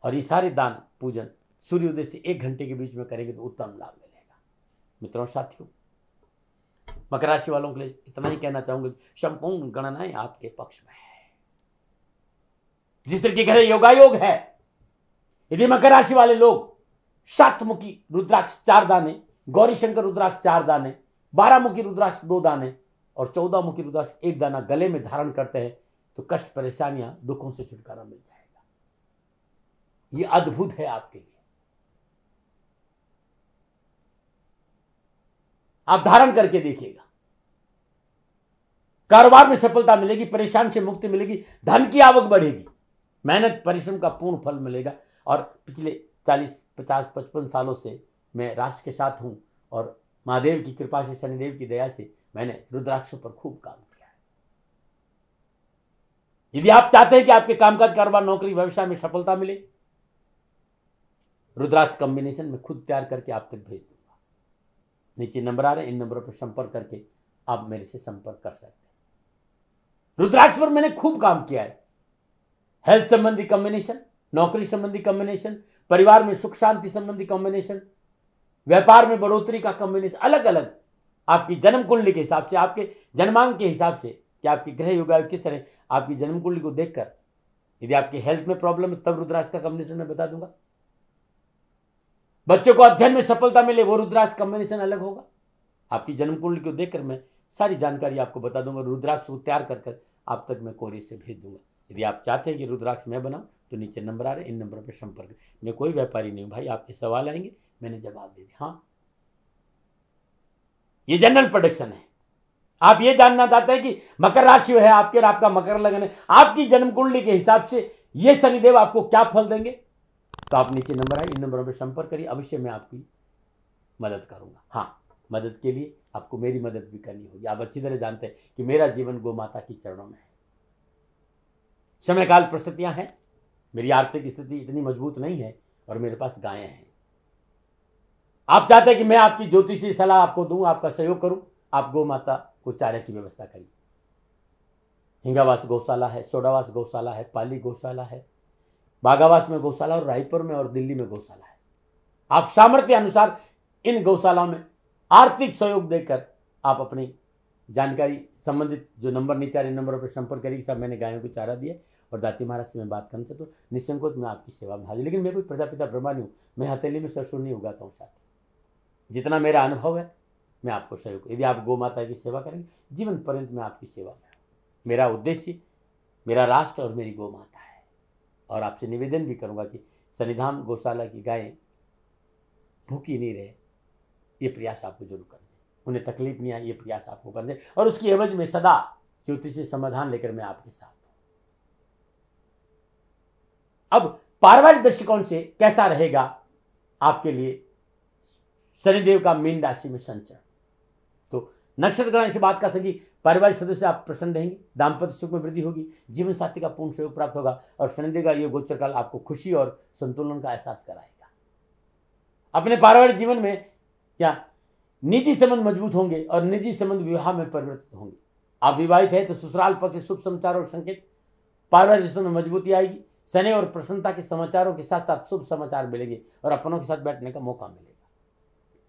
और ये सारे दान पूजन सूर्योदय से 1 घंटे के बीच में करेंगे तो उत्तम लाभ मिलेगा। मित्रों साथियों, मकर राशि वालों के लिए इतना ही कहना चाहूंगा, संपूर्ण गणनाएं आपके पक्ष में है। जिस तरह के घरे योगायोग है, यदि मकर राशि वाले लोग 7 मुखी रुद्राक्ष 4 दाने, गौरी शंकर रुद्राक्ष 4 दाने, 12 मुखी रुद्राक्ष 2 दाने और 14 मुखी रुद्राक्ष 1 दाना गले में धारण करते हैं तो कष्ट परेशानियां दुखों से छुटकारा मिल जाएगा। यह अद्भुत है आपके लिए। आप धारण करके देखिएगा, कारोबार में सफलता मिलेगी, परेशान से मुक्ति मिलेगी, धन की आवक बढ़ेगी, मेहनत परिश्रम का पूर्ण फल मिलेगा। और पिछले 40, 50, 55 सालों से मैं राष्ट्र के साथ हूं और महादेव की कृपा से, शनिदेव की दया से मैंने रुद्राक्षों पर खूब काम किया है। यदि आप चाहते हैं कि आपके कामकाज, कारोबार, नौकरी, व्यवसाय में सफलता मिले, रुद्राक्ष कॉम्बिनेशन में खुद तैयार करके आप तक भेज दूंगा। नीचे नंबर आ रहे हैं, इन नंबरों पर संपर्क करके आप मेरे से संपर्क कर सकते हैं। रुद्राक्ष पर मैंने खूब काम किया है। हेल्थ संबंधी कॉम्बिनेशन, नौकरी संबंधी कॉम्बिनेशन, परिवार में सुख शांति संबंधी कॉम्बिनेशन, व्यापार में बढ़ोतरी का कॉम्बिनेशन, अलग अलग आपकी जन्म कुंडली के हिसाब से, आपके जन्मांक के हिसाब से कि आपकी ग्रह योगायोग किस तरह, आपकी जन्म कुंडली को देखकर यदि आपकी हेल्थ में प्रॉब्लम है तब रुद्राक्ष का कॉम्बिनेशन मैं बता दूंगा। बच्चों को अध्ययन में सफलता मिले वो रुद्राक्ष कॉम्बिनेशन अलग होगा। आपकी जन्म कुंडली को देखकर मैं सारी जानकारी आपको बता दूंगा। रुद्राक्ष को तैयार कर आप तक मैं कोरियर से भेज दूंगा। यदि आप चाहते हैं कि रुद्राक्ष मैं बनाऊं तो नीचे नंबर आ रहे हैं, इन नंबरों पर संपर्क। मैं कोई व्यापारी नहीं हूं भाई, आपके सवाल आएंगे मैंने जवाब दे दिया। हाँ, ये जनरल प्रेडिक्शन है। आप ये जानना चाहते हैं कि मकर राशि है आपके और आपका मकर लगन है, आपकी जन्म कुंडली के हिसाब से ये शनिदेव आपको क्या फल देंगे, तो आप नीचे नंबर है, इन नंबरों पर संपर्क करिए, अवश्य मैं आपकी मदद करूंगा। हाँ, मदद के लिए आपको मेरी मदद भी करनी होगी। आप अच्छी तरह जानते हैं कि मेरा जीवन गौ माता की चरणों में है। समय काल परिस्थितियां हैं, मेरी आर्थिक स्थिति इतनी मजबूत नहीं है और मेरे पास गायें हैं। आप चाहते हैं कि मैं आपकी ज्योतिषी सलाह आपको दूं, आपका सहयोग करूं, आप गौ माता को चारे की व्यवस्था करिए। हिंगावास गौशाला है, सोडावास गौशाला है, पाली गौशाला है, बागावास में गौशाला और रायपुर में और दिल्ली में गौशाला है। आप सामर्थ्य अनुसार इन गौशालाओं में आर्थिक सहयोग देकर आप अपनी जानकारी संबंधित जो नंबर नीचे आ रहे नंबरों पर संपर्क करिए। साहब मैंने गायों को चारा दिया और दाती महाराज से मैं बात करना चाहता हूँ, निसंकोच मैं आपकी सेवा में हाजिर। लेकिन मैं कोई प्रजापिता ब्रह्मा नहीं हूँ, मैं हथेली में सरसों नहीं उगाता हूँ साथी। जितना मेरा अनुभव है मैं आपको सहयोग, यदि आप गौ माता की सेवा करेंगे जीवन पर्यंत मैं आपकी सेवा में। मेरा उद्देश्य मेरा राष्ट्र और मेरी गौ माता है। और आपसे निवेदन भी करूँगा कि सन्निधान गौशाला की गायें भूखी नहीं रहे, ये प्रयास आपको जरूर करना चाहिए। उन्हें तकलीफ नहीं आए, ये प्रयास आपको करना चाहिए। और उसकी एवज में सदा ज्योतिषी समाधान लेकर मैं आपके साथ हूं। अब पारिवारिक दृष्टिकोण से कैसा रहेगा आपके लिए शनिदेव का मीन राशि में संचरण? तो नक्षत्र ग्रहण से बात कर सकी, पारिवारिक सदस्य आप प्रसन्न रहेंगे, दाम्पत्य सुख में वृद्धि होगी, जीवन साथी का पूर्ण सहयोग प्राप्त होगा और शनिदेव का यह गोचर काल आपको खुशी और संतुलन का एहसास कराएगा। अपने पारिवारिक जीवन में या निजी संबंध मजबूत होंगे और निजी संबंध विवाह में परिवर्तित होंगे। आप विवाहित है तो ससुराल पक्ष से शुभ समाचार और संकेत, पारिवारिक रिश्तों में मजबूती आएगी। स्नेह और प्रसन्नता के समाचारों के साथ साथ शुभ समाचार मिलेंगे और अपनों के साथ बैठने का मौका मिलेगा।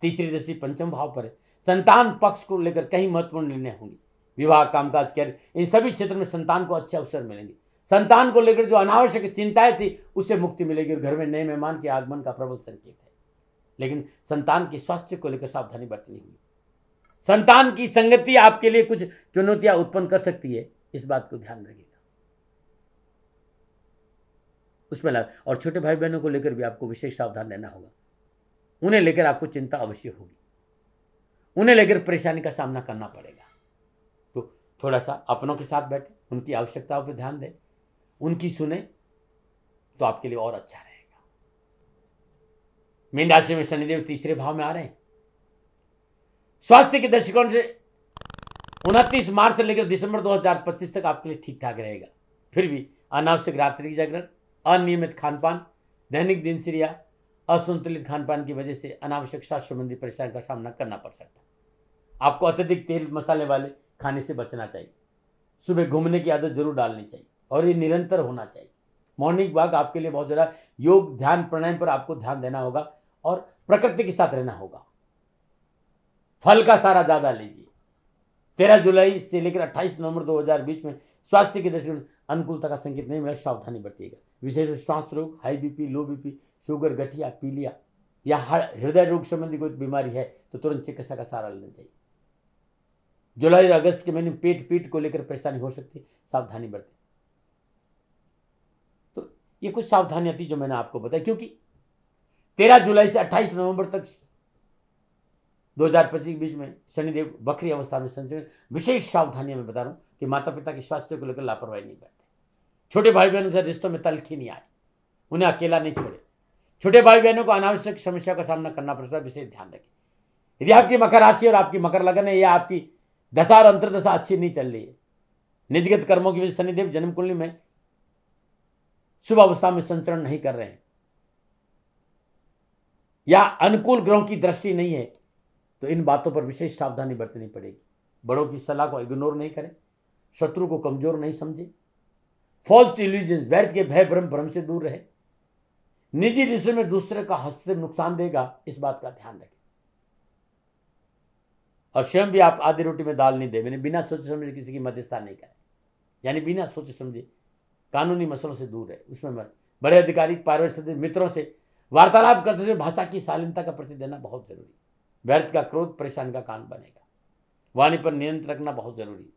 तीसरी दृष्टि पंचम भाव पर है, संतान पक्ष को लेकर कई महत्वपूर्ण निर्णय होंगे। विवाह, कामकाज, कैरियर, इन सभी क्षेत्रों में संतान को अच्छे अवसर मिलेंगे। संतान को लेकर जो अनावश्यक चिंताएं थी उससे मुक्ति मिलेगी और घर में नए मेहमान के आगमन का प्रबल संकेत है। लेकिन संतान के स्वास्थ्य को लेकर सावधानी बरतनी होगी। संतान की संगति आपके लिए कुछ चुनौतियां उत्पन्न कर सकती है, इस बात को ध्यान रखिएगा। उसमें और छोटे भाई बहनों को लेकर भी आपको विशेष सावधान रहना होगा। उन्हें लेकर आपको चिंता अवश्य होगी, उन्हें लेकर परेशानी का सामना करना पड़ेगा। तो थोड़ा सा अपनों के साथ बैठे, उनकी आवश्यकताओं पर ध्यान दें, उनकी सुने तो आपके लिए और अच्छा रहेगा। मीन राशि में शनिदेव तीसरे भाव में आ रहे हैं। स्वास्थ्य के दृष्टिकोण से 29 मार्च से लेकर दिसंबर 2025 तक आपके लिए ठीक ठाक रहेगा। फिर भी अनावश्यक रात्रि जागरण, अनियमित खानपान, दैनिक दिनचर्या, असंतुलित खानपान की वजह से अनावश्यक स्वास्थ्य संबंधी परेशानी का सामना करना पड़ सकता है। आपको अत्यधिक तेल मसाले वाले खाने से बचना चाहिए। सुबह घूमने की आदत जरूर डालनी चाहिए और ये निरंतर होना चाहिए। मॉर्निंग वॉक आपके लिए बहुत ज़्यादा, योग, ध्यान, प्राणायाम पर आपको ध्यान देना होगा और प्रकृति के साथ रहना होगा। फल का सारा ज़्यादा लीजिए। 13 जुलाई से लेकर 28 नवंबर 2020 में स्वास्थ्य की दृष्टि से अनुकूलता का संकेत नहीं मिला, सावधानी बरतिएगा। विशेष श्वास रोग, हाई बीपी, लो बीपी, शुगर, गठिया, पीलिया या हृदय रोग संबंधी कोई बीमारी है तो तुरंत चिकित्सा का सहारा लेना चाहिए। जुलाई और अगस्त के महीने में पेट पीठ को लेकर परेशानी हो सकती है, सावधानी बरतें। तो ये कुछ सावधानियां थी जो मैंने आपको बताई, क्योंकि 13 जुलाई से 28 नवंबर तक 2025 के बीच में शनिदेव वक्री अवस्था में संचरण। विशेष सावधानियां मैं बता रहा हूं कि माता पिता के स्वास्थ्य को लेकर लापरवाही नहीं बरतें। छोटे भाई बहनों से रिश्तों में तलखी नहीं आए, उन्हें अकेला नहीं छोड़े। छोटे भाई बहनों को अनावश्यक समस्या का सामना करना पड़ता है, विशेष ध्यान रखें। यदि आपकी मकर राशि और आपकी मकर लगन है या आपकी दशा और अंतर्दशा अच्छी नहीं चल रही है, निजगत कर्मों की वजह से शनिदेव जन्म कुंडली में शुभ अवस्था में संचरण नहीं कर रहे हैं या अनुकूल ग्रहों की दृष्टि नहीं है, तो इन बातों पर विशेष सावधानी बरतनी पड़ेगी। बड़ों की सलाह को इग्नोर नहीं करें, शत्रु को कमजोर नहीं समझें, फॉल्स इल्यूजन, व्यर्थ के भय भ्रम से दूर रहे। निजी रिश्ते में दूसरे का हस्तक्षेप नुकसान देगा, इस बात का ध्यान रखें। और स्वयं भी आप आधी रोटी में दाल नहीं दे, मैंने बिना सोचे समझे किसी की मध्यस्थता नहीं करें, यानी बिना सोचे समझे कानूनी मसलों से दूर रहे। उसमें बड़े अधिकारी, पारिवारिक सदस्य, मित्रों से वार्तालाप करते हुए भाषा की शालीनता का प्रति देना बहुत जरूरी। व्यर्थ का क्रोध परेशानी का कारण बनेगा। वाणी पर नियंत्रण रखना बहुत जरूरी।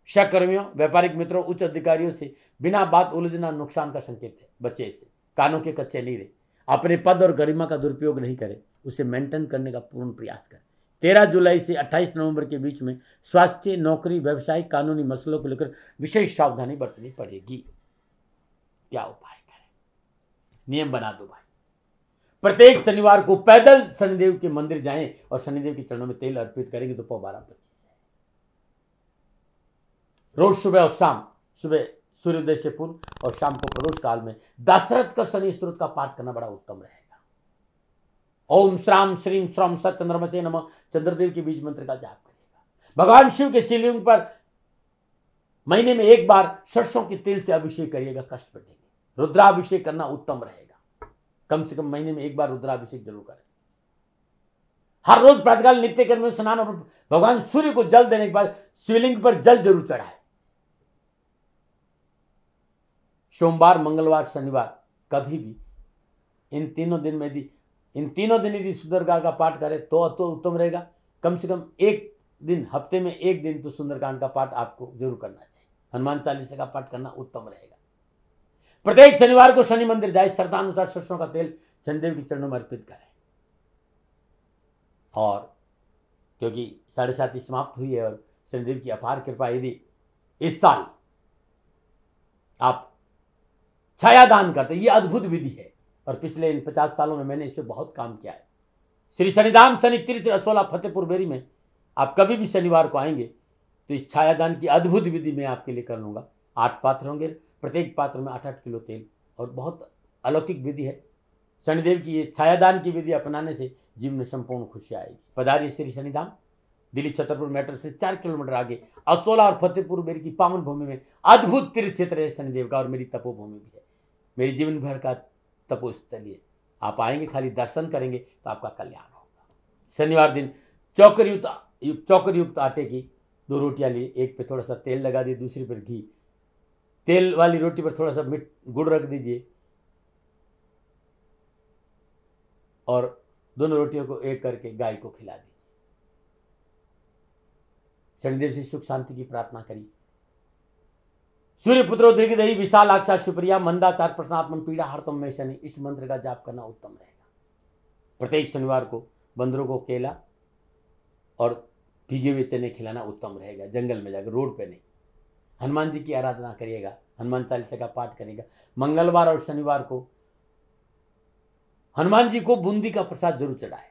सहकर्मियों, व्यापारिक मित्रों, उच्च अधिकारियों से बिना बात उलझना नुकसान का संकेत है, बचे इससे। कानों के कच्चे नहीं रहे। अपने पद और गरिमा का दुरुपयोग नहीं करें, उसे मेंटेन करने का पूर्ण प्रयास करें। 13 जुलाई से 28 नवंबर के बीच में स्वास्थ्य, नौकरी, व्यवसायिक, कानूनी मसलों को लेकर विशेष सावधानी बरतनी पड़ेगी। क्या उपाय करें? नियम बना दो भाई। प्रत्येक शनिवार को पैदल शनिदेव के मंदिर जाएं और शनिदेव के चरणों में तेल अर्पित करेंगे तो 12:25 है। रोज सुबह और शाम, सुबह सूर्योदय से पूर्व और शाम को प्रदोष काल में दशरथ का शनि स्तोत्र का पाठ करना बड़ा उत्तम रहेगा। ओम श्राम श्रीम श्रम सत चंद्रमसे नमः, चंद्रदेव के बीज मंत्र का जाप करिएगा। भगवान शिव के शिवलिंग पर महीने में एक बार सरसों के तेल से अभिषेक करिएगा, कष्ट कटेंगे। रुद्राभिषेक करना उत्तम रहेगा, कम से कम महीने में एक बार रुद्राभिषेक जरूर करें। हर रोज प्रातःकाल नित्य कर्म में स्नान और भगवान सूर्य को जल देने के बाद शिवलिंग पर जल जरूर चढ़ाए। सोमवार, मंगलवार, शनिवार कभी भी इन तीनों दिन में यदि सुंदरकांड का पाठ करें तो उत्तम रहेगा। कम से कम एक दिन, हफ्ते में एक दिन तो सुंदरकांड का पाठ आपको जरूर करना चाहिए। हनुमान चालीसा का पाठ करना उत्तम रहेगा। प्रत्येक शनिवार को शनि मंदिर जाए, श्रद्धानुसार सरसों का तेल शनिदेव के चरणों में अर्पित करें। और क्योंकि 7:30 समाप्त हुई है और शनिदेव की अपार कृपा, यदि इस साल आप छाया दान करते, ये अद्भुत विधि है और पिछले इन 50 सालों में मैंने इस पर बहुत काम किया है। श्री शनिधाम शनि तीर्थ रसोला फतेहपुर बेरी में आप कभी भी शनिवार को आएंगे तो इस छायादान की अद्भुत विधि मैं आपके लिए कर लूँगा। 8 पात्र होंगे, प्रत्येक पात्र में 8-8 किलो तेल, और बहुत अलौकिक विधि है। शनिदेव की ये छायादान की विधि अपनाने से जीवन में संपूर्ण खुशी आएगी। पधारिए श्री शनिधाम, दिल्ली छतरपुर मेट्रो से 4 किलोमीटर आगे असोला और फतेहपुर बेरी की पावन भूमि में अद्भुत तीर्थ क्षेत्र है शनिदेव का, और मेरी तपोभूमि भी है, मेरी जीवन भर का तपोस्थलीय। आप आएंगे, खाली दर्शन करेंगे तो आपका कल्याण होगा। शनिवार दिन चौकर युक्त आटे की 2 रोटियां लिए, एक पे थोड़ा सा तेल लगा दिए, दूसरी पर घी। तेल वाली रोटी पर थोड़ा सा गुड़ रख दीजिए और दोनों रोटियों को एक करके गाय को खिला दीजिए। शनिदेव से सुख शांति की प्रार्थना करिए। सूर्य पुत्रो दीर्घदयी विशाल आक्षा सुप्रिया मंदाचार प्रश्नात्मन पीड़ा हरतम में शनि, इस मंत्र का जाप करना उत्तम रहेगा। प्रत्येक शनिवार को बंदरों को केला और भीगे हुए चने खिलाना उत्तम रहेगा, जंगल में जाकर, रोड पे नहीं। हनुमान जी की आराधना करिएगा, हनुमान चालीसा का पाठ करिएगा। मंगलवार और शनिवार को हनुमान जी को बूंदी का प्रसाद जरूर चढ़ाए,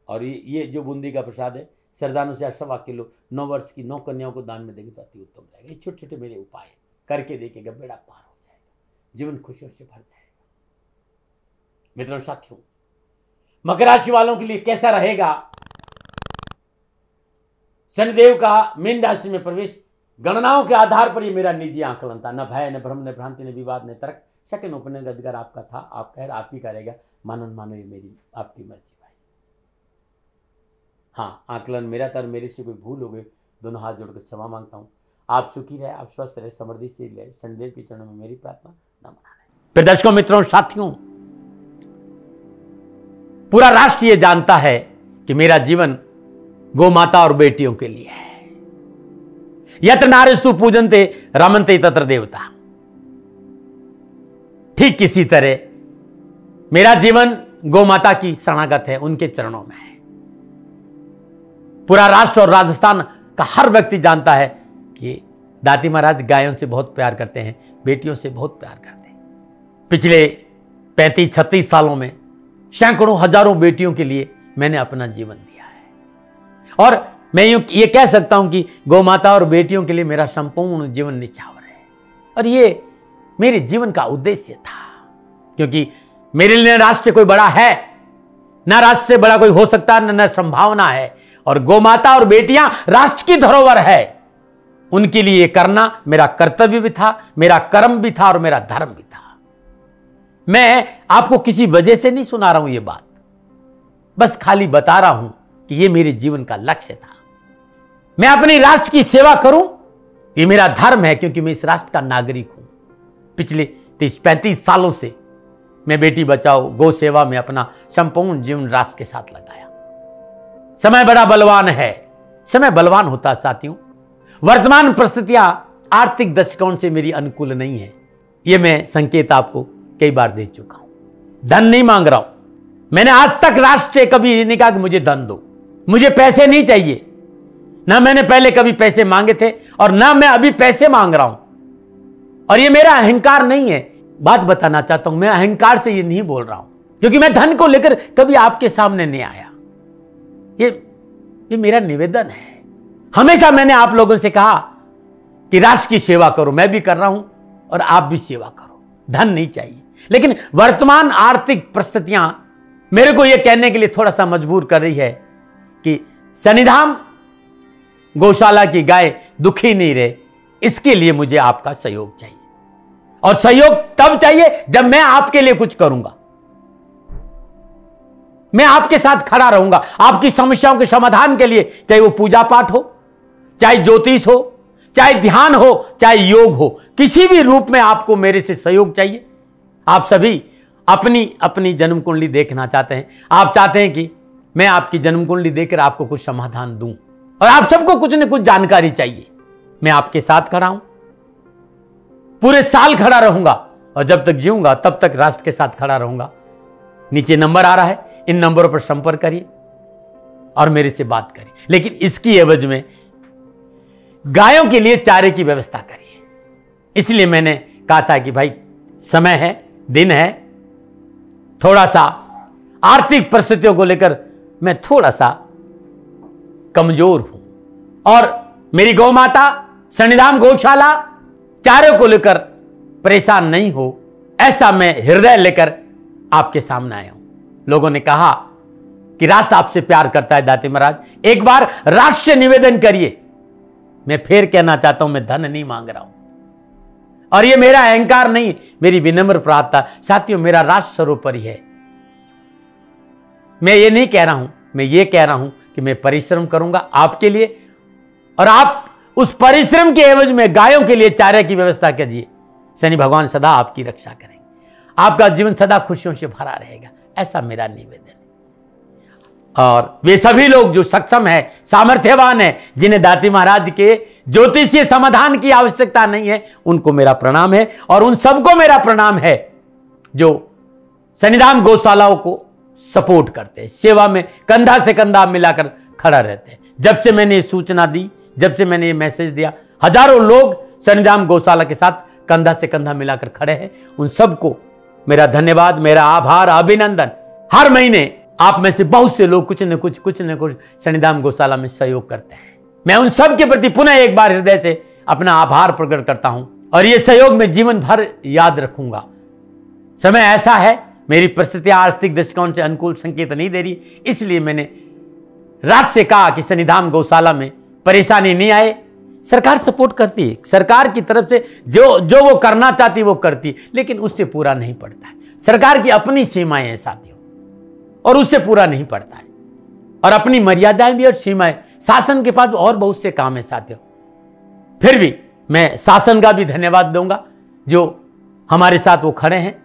और ये जो बूंदी का प्रसाद है श्रद्धानुसार 1.25 किलो 9 वर्ष की 9 कन्याओं को दान में देंगे तो अति उत्तम रहेगा। ये छोटे छोटे मेरे उपाय करके देखिएगा, बेड़ा पार हो जाएगा, जीवन खुशियों से भर जाएगा। मित्रों, साथियों, मकर राशि वालों के लिए कैसा रहेगा शनिदेव का मीन राशि में प्रवेश? गणनाओं के आधार पर ये मेरा निजी आकलन था। न भय, न भ्रम, न भ्रांति, न विवाद, न तर्क, शक, उपनयन का अधिकार आपका था। आप कह रहे आप ही करेगा, मानो मानो ये मेरी आपकी मर्जी भाई। हाँ, आकलन मेरा था और मेरे से कोई भूल हो गई, दोनों हाथ जोड़कर क्षमा मांगता हूँ। आप सुखी रहे, आप स्वस्थ रहे, समृद्धि से रहे, शनिदेव के चरणों में मेरी प्रार्थना न मना। दर्शकों, मित्रों, साथियों, पूरा राष्ट्र ये जानता है कि मेरा जीवन गौ माता और बेटियों के लिए है। यत्र नारीस्तु पूजन्ते रमन्ते तत्र देवता। ठीक किसी तरह मेरा जीवन गौ माता की शरणागत है, उनके चरणों में है। पूरा राष्ट्र और राजस्थान का हर व्यक्ति जानता है कि दाती महाराज गायों से बहुत प्यार करते हैं, बेटियों से बहुत प्यार करते हैं। पिछले 35-36 सालों में सैकड़ों हजारों बेटियों के लिए मैंने अपना जीवन दिया है, और मैं ये कह सकता हूं कि गौ माता और बेटियों के लिए मेरा संपूर्ण जीवन निछावर है। और ये मेरे जीवन का उद्देश्य था, क्योंकि मेरे लिए राष्ट्र कोई बड़ा है, ना राष्ट्र से बड़ा कोई हो सकता है, न संभावना है। और गौ माता और बेटियां राष्ट्र की धरोहर है, उनके लिए करना मेरा कर्तव्य भी था, मेरा कर्म भी था और मेरा धर्म भी था। मैं आपको किसी वजह से नहीं सुना रहा हूं ये बात, बस खाली बता रहा हूं कि ये मेरे जीवन का लक्ष्य था। मैं अपने राष्ट्र की सेवा करूं, ये मेरा धर्म है, क्योंकि मैं इस राष्ट्र का नागरिक हूं। पिछले 30-35 सालों से मैं बेटी बचाओ, गौ सेवा में अपना संपूर्ण जीवन राष्ट्र के साथ लगाया। समय बड़ा बलवान है, समय बलवान होता है साथियों। वर्तमान परिस्थितियां आर्थिक दृष्टिकोण से मेरी अनुकूल नहीं है, यह मैं संकेत आपको कई बार दे चुका हूं। धन नहीं मांग रहा हूं, मैंने आज तक राष्ट्र से कभी नहीं कहा कि मुझे धन दो, मुझे पैसे नहीं चाहिए। ना मैंने पहले कभी पैसे मांगे थे और ना मैं अभी पैसे मांग रहा हूं, और ये मेरा अहंकार नहीं है। बात बताना चाहता हूं, मैं अहंकार से ये नहीं बोल रहा हूं, क्योंकि मैं धन को लेकर कभी आपके सामने नहीं आया। ये मेरा निवेदन है। हमेशा मैंने आप लोगों से कहा कि राष्ट्र की सेवा करो, मैं भी कर रहा हूं और आप भी सेवा करो। धन नहीं चाहिए, लेकिन वर्तमान आर्थिक परिस्थितियां मेरे को यह कहने के लिए थोड़ा सा मजबूर कर रही है कि शनिधाम गौशाला की गाय दुखी नहीं रहे, इसके लिए मुझे आपका सहयोग चाहिए। और सहयोग तब चाहिए जब मैं आपके लिए कुछ करूंगा। मैं आपके साथ खड़ा रहूंगा आपकी समस्याओं के समाधान के लिए, चाहे वो पूजा पाठ हो, चाहे ज्योतिष हो, चाहे ध्यान हो, चाहे योग हो, किसी भी रूप में आपको मेरे से सहयोग चाहिए। आप सभी अपनी अपनी जन्म कुंडली देखना चाहते हैं, आप चाहते हैं कि मैं आपकी जन्म कुंडली देखकर आपको कुछ समाधान दूं, और आप सबको कुछ न कुछ जानकारी चाहिए। मैं आपके साथ खड़ा हूं, पूरे साल खड़ा रहूंगा, और जब तक जीऊंगा तब तक राष्ट्र के साथ खड़ा रहूंगा। नीचे नंबर आ रहा है, इन नंबरों पर संपर्क करिए और मेरे से बात करिए, लेकिन इसकी एवज में गायों के लिए चारे की व्यवस्था करिए। इसलिए मैंने कहा था कि भाई समय है, दिन है, थोड़ा सा आर्थिक परिस्थितियों को लेकर मैं थोड़ा सा कमजोर हूं, और मेरी गौ माता शनिधाम गौशाला चारे को लेकर परेशान नहीं हो, ऐसा मैं हृदय लेकर आपके सामने आया हूं। लोगों ने कहा कि राष्ट्र आपसे प्यार करता है दाती महाराज, एक बार राष्ट्र से निवेदन करिए। मैं फिर कहना चाहता हूं, मैं धन नहीं मांग रहा हूं, और ये मेरा अहंकार नहीं, मेरी विनम्र प्रार्थना। साथियों, मेरा राष्ट्र सर्वोपरि है। मैं ये नहीं कह रहा हूं, मैं ये कह रहा हूं कि मैं परिश्रम करूंगा आपके लिए, और आप उस परिश्रम के एवज में गायों के लिए चारे की व्यवस्था कीजिए। शनि भगवान सदा आपकी रक्षा करेंगे, आपका जीवन सदा खुशियों से भरा रहेगा, ऐसा मेरा निवेदन है। और वे सभी लोग जो सक्षम है, सामर्थ्यवान है, जिन्हें दाती महाराज के ज्योतिषीय समाधान की आवश्यकता नहीं है, उनको मेरा प्रणाम है। और उन सबको मेरा प्रणाम है जो शनिधाम गौशालाओं को सपोर्ट करते हैं, सेवा में कंधा से कंधा मिलाकर खड़ा रहते हैं। जब से मैंने ये सूचना दी, जब से मैंने ये मैसेज दिया, हजारों लोग शनिधाम गौशाला के साथ कंधा से कंधा मिलाकर खड़े हैं। उन सबको मेरा धन्यवाद, मेरा आभार, अभिनंदन। हर महीने आप में से बहुत से लोग कुछ न कुछ शनिधाम गौशाला में सहयोग करते हैं। मैं उन सब के प्रति पुनः एक बार हृदय से अपना आभार प्रकट करता हूं, और यह सहयोग मैं जीवन भर याद रखूंगा। समय ऐसा है, मेरी परिस्थितियां आर्थिक दृष्टिकोण से अनुकूल संकेत नहीं दे रही, इसलिए मैंने राष्ट्र से कहा कि शनिधाम गौशाला में परेशानी नहीं आए। सरकार सपोर्ट करती है, सरकार की तरफ से जो वो करना चाहती है वो करती है, लेकिन उससे पूरा नहीं पड़ता है। सरकार की अपनी सीमाएं हैं साथियों, और उससे पूरा नहीं पड़ता है, और अपनी मर्यादाएं भी और सीमाएं। शासन के पास और बहुत से काम है साथियों। फिर भी मैं शासन का भी धन्यवाद दूंगा जो हमारे साथ वो खड़े हैं।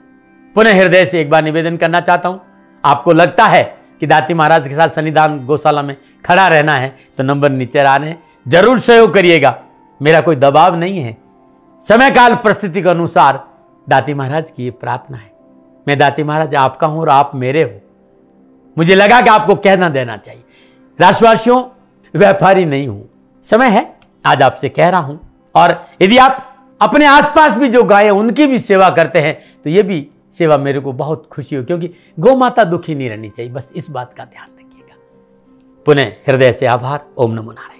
पुनः हृदय से एक बार निवेदन करना चाहता हूं, आपको लगता है कि दाती महाराज के साथ शनिधाम गौशाला में खड़ा रहना है तो नंबर नीचे आ रहे हैं, जरूर सहयोग करिएगा। मेरा कोई दबाव नहीं है, समय काल परिस्थिति के अनुसार दाती महाराज की ये प्रार्थना है। मैं दाती महाराज आपका हूं और आप मेरे हो, मुझे लगा कि आपको कहना देना चाहिए। राष्ट्रवासियों, व्यापारी नहीं हूं, समय है आज आपसे कह रहा हूं। और यदि आप अपने आसपास भी जो गाय उनकी भी सेवा करते हैं तो ये भी सेवा मेरे को बहुत खुशी हो, क्योंकि गौ माता दुखी नहीं रहनी चाहिए, बस इस बात का ध्यान रखिएगा। पुनः हृदय से आभार। ओम नमो नारायण।